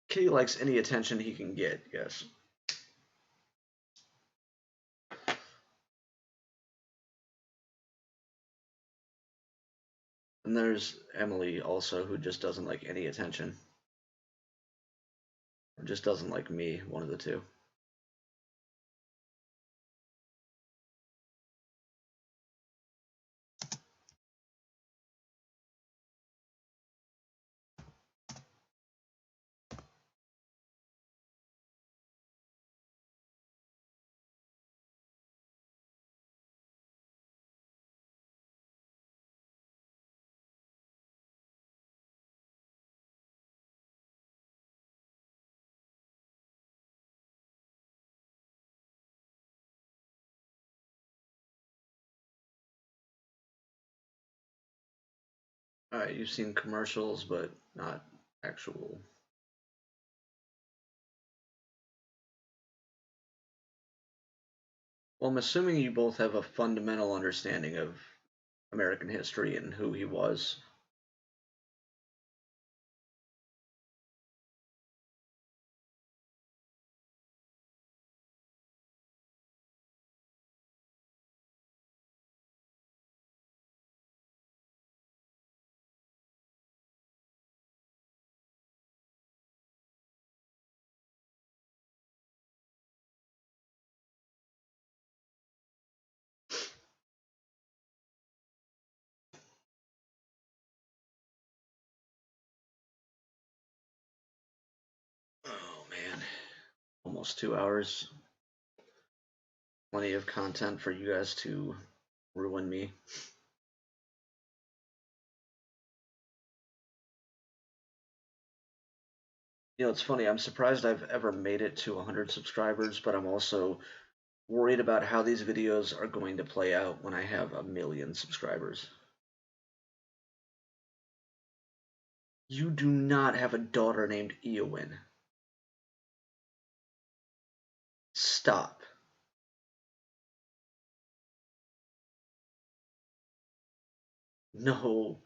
Kitty likes any attention he can get, yes. And there's Emily also, who just doesn't like any attention. Or just doesn't like me, one of the two. Alright, you've seen commercials, but not actual. Well, I'm assuming you both have a fundamental understanding of American history and who he was. Oh man, almost 2 hours. Plenty of content for you guys to ruin me. You know, it's funny, I'm surprised I've ever made it to 100 subscribers, but I'm also worried about how these videos are going to play out when I have 1,000,000 subscribers. You do not have a daughter named Eowyn. Stop. No.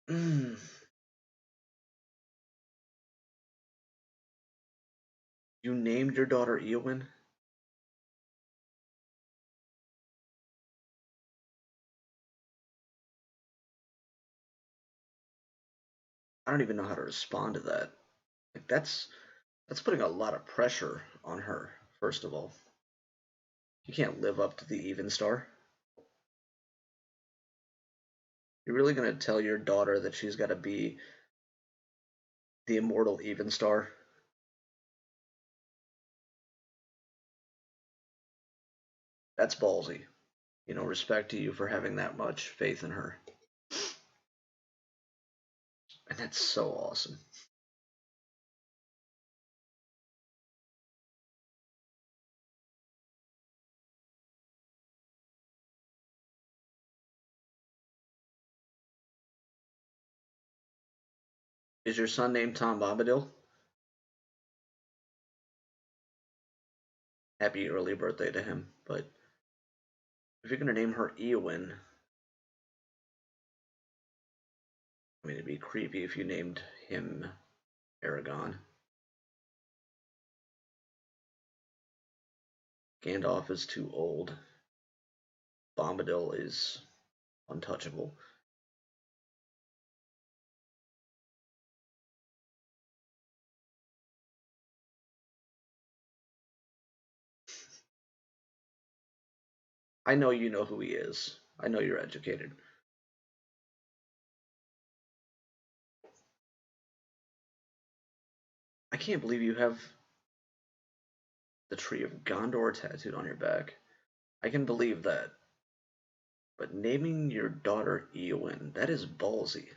Mm. You named your daughter Eowyn? I don't even know how to respond to that. Like that's putting a lot of pressure on her, first of all. You can't live up to the even star. You're really gonna tell your daughter that she's got to be the immortal even star? That's ballsy. You know, respect to you for having that much faith in her. And that's so awesome. Is your son named Tom Bombadil? Happy early birthday to him. But if you're going to name her Eowyn, I mean, it'd be creepy if you named him Aragon. Gandalf is too old. Bombadil is untouchable. I know you know who he is. I know you're educated. I can't believe you have the Tree of Gondor tattooed on your back. I can believe that. But naming your daughter Eowyn, that is ballsy.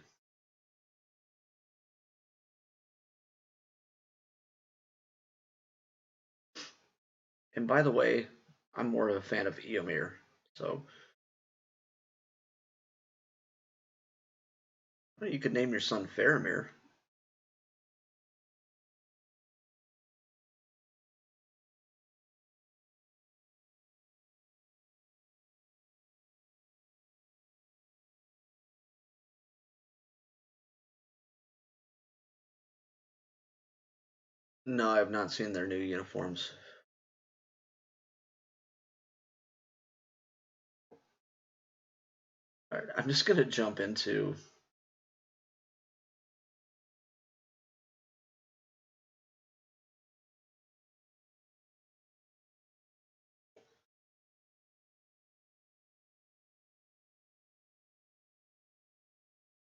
And by the way, I'm more of a fan of Eomer, so well, you could name your son Faramir. No, I have not seen their new uniforms. Alright, I'm just gonna jump into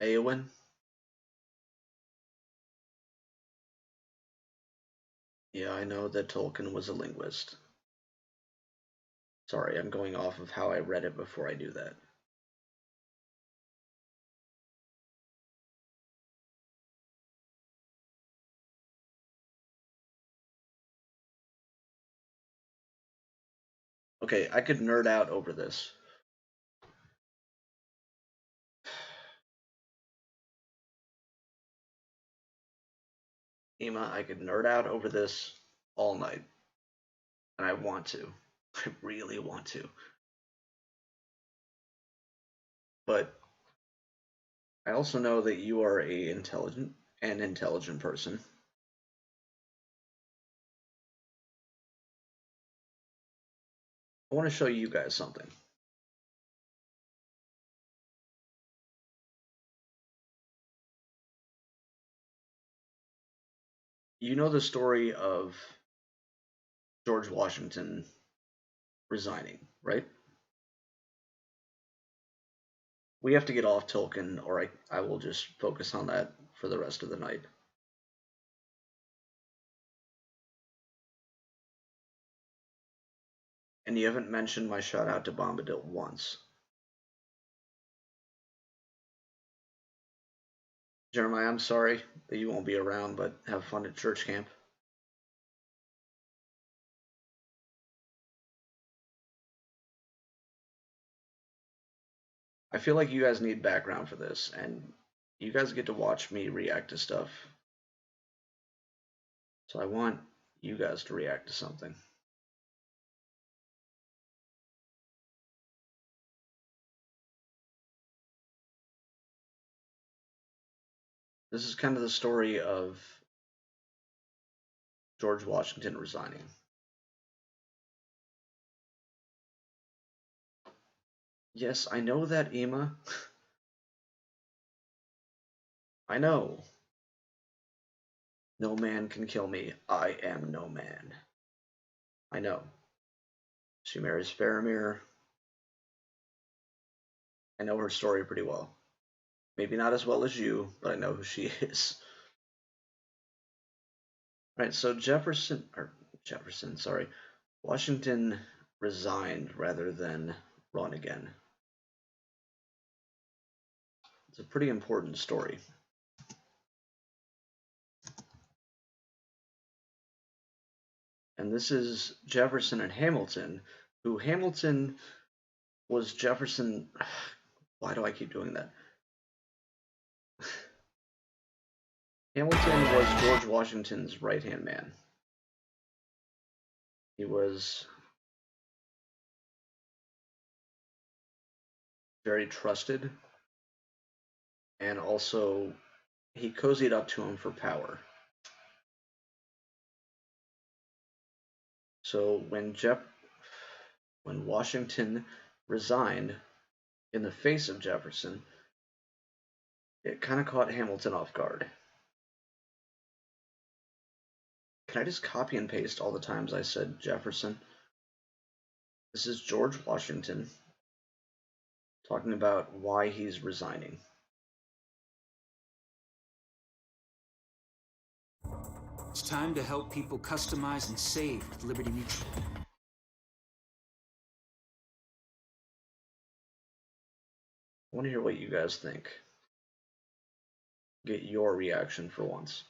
Eowyn. Yeah, I know that Tolkien was a linguist. Sorry, I'm going off of how I read it before I do that. Okay, I could nerd out over this. Ema, I could nerd out over this all night. And I want to. I really want to. But I also know that you are an intelligent person. I want to show you guys something. You know the story of George Washington resigning, right? We have to get off Tolkien, or I will just focus on that for the rest of the night. And you haven't mentioned my shout out to Bombadil once. Jeremiah, I'm sorry that you won't be around, but have fun at church camp. I feel like you guys need background for this, and you guys get to watch me react to stuff. So I want you guys to react to something. This is kind of the story of George Washington resigning. Yes, I know that, Ema. I know. No man can kill me. I am no man. I know. She marries Faramir. I know her story pretty well. Maybe not as well as you, but I know who she is. Right, so Washington resigned rather than run again. It's a pretty important story. And this is Jefferson and Hamilton, who Hamilton was Jefferson. Why do I keep doing that? Hamilton was George Washington's right-hand man. He was very trusted, and also he cozied up to him for power. So when Washington resigned in the face of Jefferson, it kind of caught Hamilton off guard. Can I just copy and paste all the times I said Jefferson? This is George Washington talking about why he's resigning. It's time to help people customize and save with Liberty Mutual. I want to hear what you guys think. Get your reaction for once.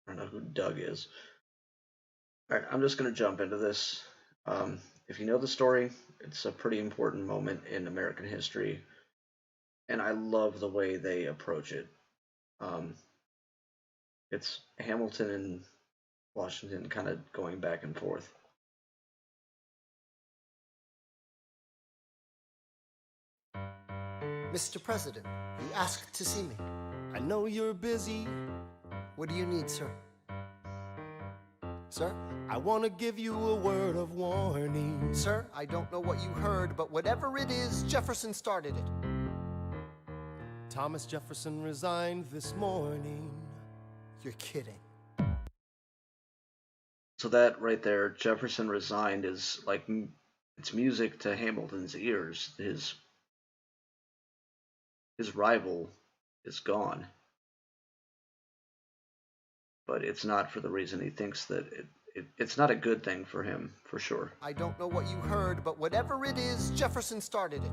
I don't know who Doug is. Alright, I'm just going to jump into this. If you know the story, it's a pretty important moment in American history, and I love the way they approach it. It's Hamilton and Washington kind of going back and forth. Mr. President, you asked to see me. I know you're busy. What do you need, sir? Sir? I want to give you a word of warning. Sir, I don't know what you heard, but whatever it is, Jefferson started it. Thomas Jefferson resigned this morning. You're kidding. So that right there, Jefferson resigned, is like, it's music to Hamilton's ears. His rival is gone. But it's not for the reason he thinks that it's not a good thing for him, for sure. I don't know what you heard, but whatever it is, Jefferson started it.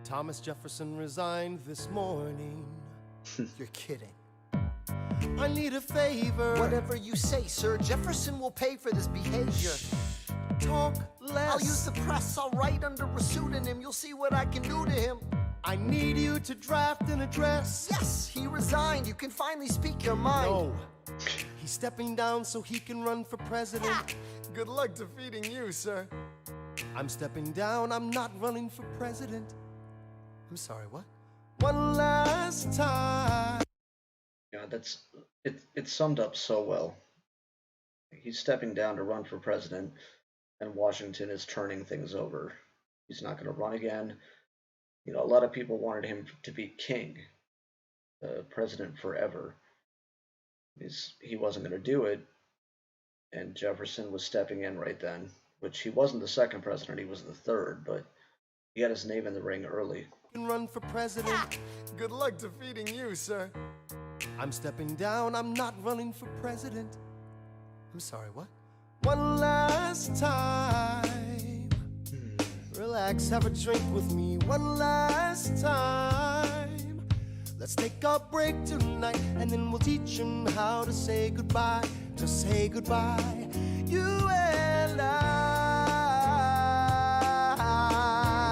Thomas Jefferson resigned this morning. You're kidding. I need a favor. Whatever you say, sir. Jefferson will pay for this behavior. Talk less. I'll use the press. I'll write under a pseudonym. You'll see what I can do to him. I need you to draft an address. Yes, he resigned. You can finally speak your mind. No. He's stepping down so he can run for president. Good luck defeating you, sir. I'm stepping down. I'm not running for president. I'm sorry, what? One last time. Yeah, it's summed up so well. He's stepping down to run for president, and Washington is turning things over. He's not going to run again. You know, a lot of people wanted him to be king, president forever. He wasn't going to do it, and Jefferson was stepping in right then, which he wasn't the second president, he was the third, but he got his name in the ring early. Run for president. Good luck defeating you, sir. I'm stepping down, I'm not running for president. I'm sorry, what? One last time. Relax, have a drink with me one last time. Let's take a break tonight, and then we'll teach him how to say goodbye. To say goodbye, you and I.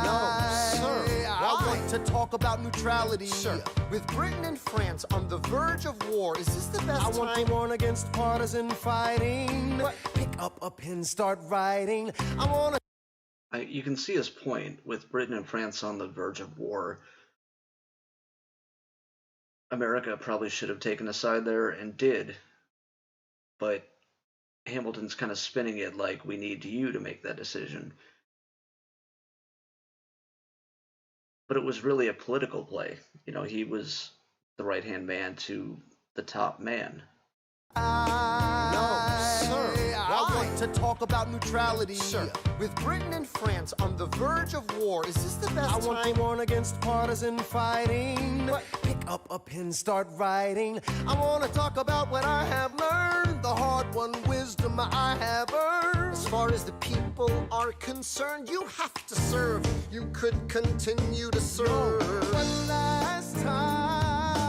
No, sir. I want to talk about neutrality. Sir, with Britain and France on the verge of war, is this the best I want time? to warn against partisan fighting. Pick up a pen, start writing. I want to. You can see his point with Britain and France on the verge of war. America probably should have taken a side there and did, but Hamilton's kind of spinning it like we need you to make that decision. But it was really a political play. You know, he was the right-hand man to the top man. No, sir. I want to talk about neutrality. Sir, with Britain and France on the verge of war, is this the best I want time? to warn against partisan fighting. Pick up a pen, start writing. I want to talk about what I have learned, the hard-won wisdom I have earned. As far as the people are concerned, you have to serve. You could continue to serve. One last time,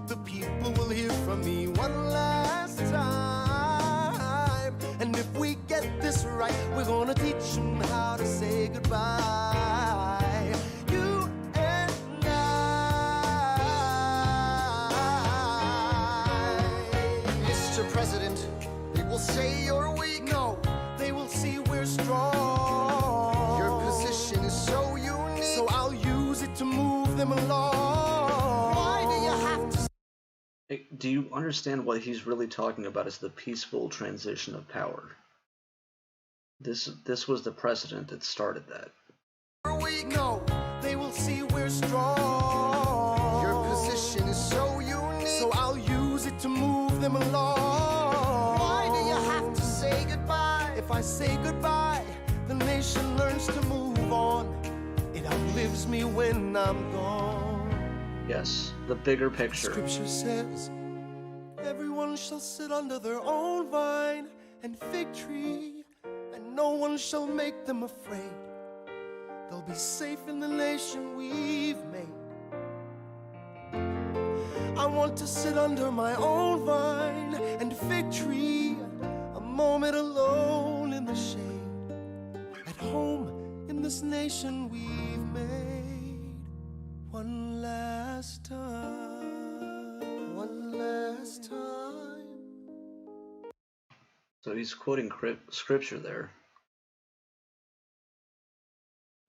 the people will hear from me one last time. And if we get this right, we're gonna teach them how to say goodbye. You and I. Mr. President, they will say you're weak. No, they will see we're strong. Your position is so unique. So I'll use it to move them along. Why do you have to? Do you understand what he's really talking about is the peaceful transition of power? This was the precedent that started that. No, they will see we're strong. Your position is so unique. So I'll use it to move them along. Why do you have to say goodbye? If I say goodbye, the nation learns to move on. It outlives me when I'm gone. Yes, the bigger picture. Scripture says, everyone shall sit under their own vine and fig tree, and no one shall make them afraid. They'll be safe in the nation we've made. I want to sit under my own vine and fig tree, a moment alone in the shade, at home in this nation we've made. One last time, one last time. So he's quoting scripture there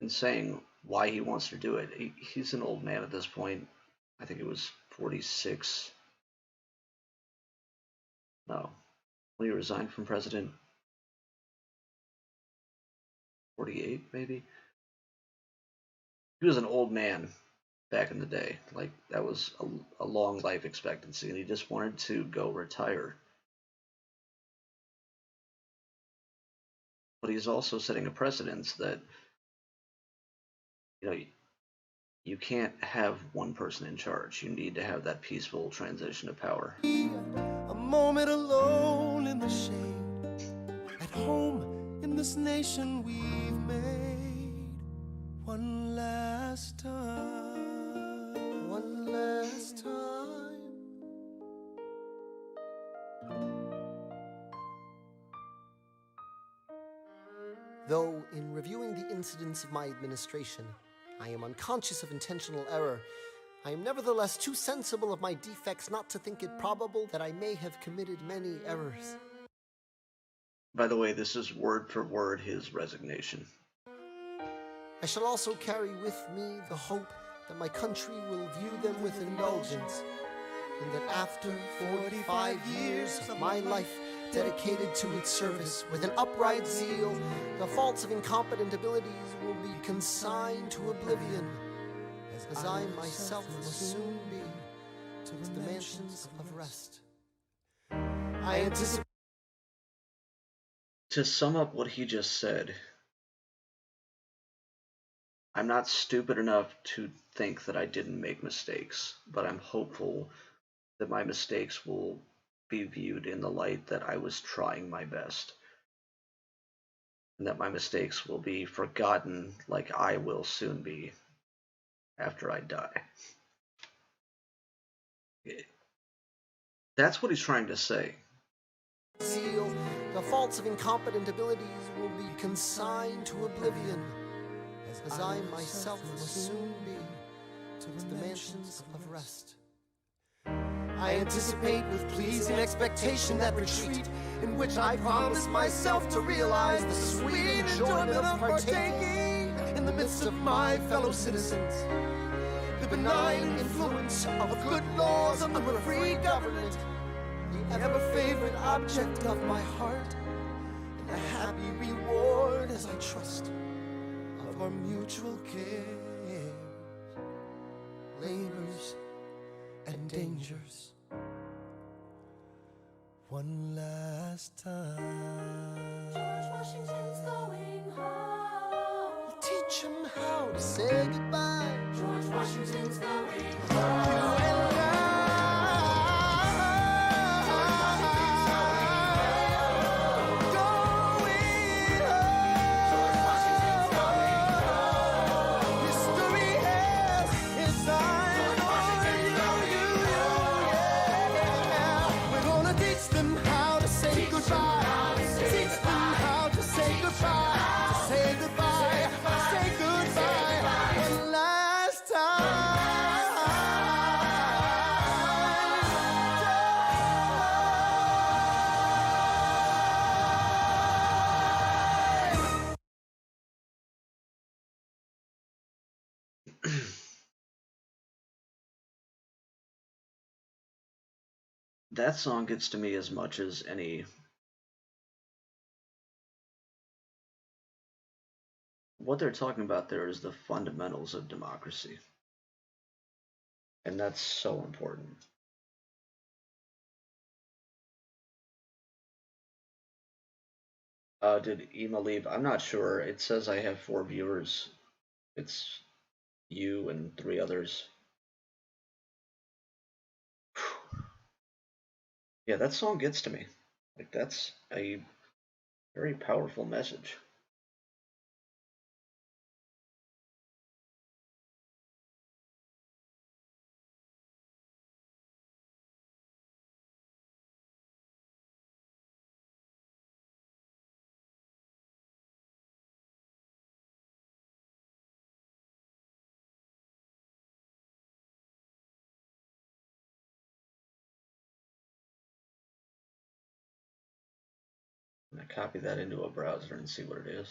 and saying why he wants to do it. He's an old man at this point. I think it was 46. No. When he resigned from president, 48 maybe? He was an old man back in the day. Like, that was a long life expectancy, and he just wanted to go retire. But he's also setting a precedence that, you know, you can't have one person in charge. You need to have that peaceful transition of power. A moment alone in the shade, at home in this nation we've made. One last time, one last time. Though, in reviewing the incidents of my administration, I am unconscious of intentional error, I am nevertheless too sensible of my defects not to think it probable that I may have committed many errors. By the way, this is word for word his resignation. I shall also carry with me the hope that my country will view them with indulgence, and that after 45 years of my life dedicated to its service with an upright zeal, the faults of incompetent abilities will be consigned to oblivion, as I myself will soon be to the mansions of rest. I anticipate. To sum up what he just said, I'm not stupid enough to think that I didn't make mistakes, but I'm hopeful that my mistakes will be viewed in the light that I was trying my best, and that my mistakes will be forgotten like I will soon be after I die. That's what he's trying to say. Zeal, the faults of incompetent abilities will be consigned to oblivion, as I myself will soon be to the mansions of rest. I anticipate with pleasing expectation that retreat in which I promise myself to realize the sweet enjoyment of partaking in the midst of my fellow citizens, the benign influence of good laws under a free government, the ever-favorite object of my heart, and a happy reward as I trust of our mutual cares, labors, and dangers. One last time. George Washington's going home. Teach him how to say goodbye. George Washington's going home. You and I. That song gets to me as much as any. What they're talking about there is the fundamentals of democracy. And that's so important. Did Ema leave? I'm not sure. It says I have 4 viewers. It's you and 3 others. Yeah, that song gets to me. Like, that's a very powerful message. I'm going to copy that into a browser and see what it is.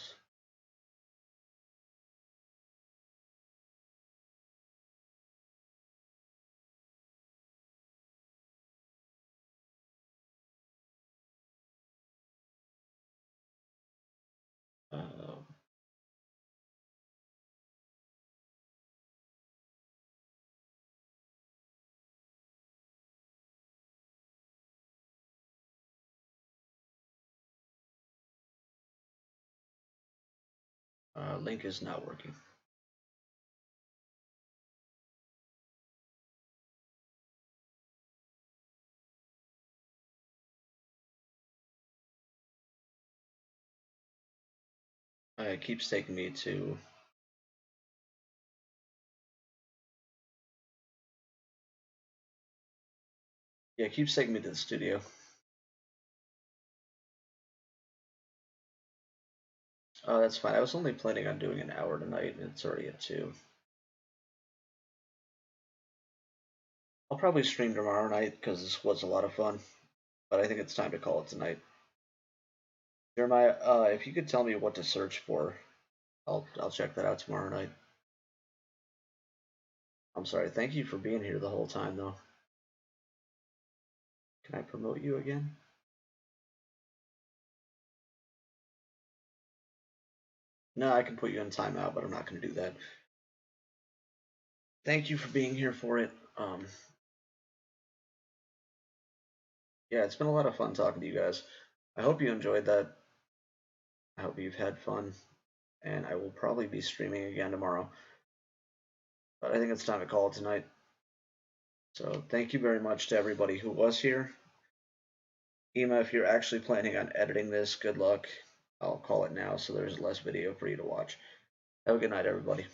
Link is not working. It keeps taking me to it keeps taking me to the studio. Oh, that's fine. I was only planning on doing an hour tonight, and it's already at 2. I'll probably stream tomorrow night because this was a lot of fun, but I think it's time to call it tonight. Jeremiah, if you could tell me what to search for, I'll check that out tomorrow night. I'm sorry. Thank you for being here the whole time, though. Can I promote you again? No, I can put you in timeout, but I'm not going to do that. Thank you for being here for it. Yeah, it's been a lot of fun talking to you guys. I hope you enjoyed that. I hope you've had fun. And I will probably be streaming again tomorrow. But I think it's time to call it tonight. So thank you very much to everybody who was here. Ema, if you're actually planning on editing this, good luck. I'll call it now so there's less video for you to watch. Have a good night, everybody.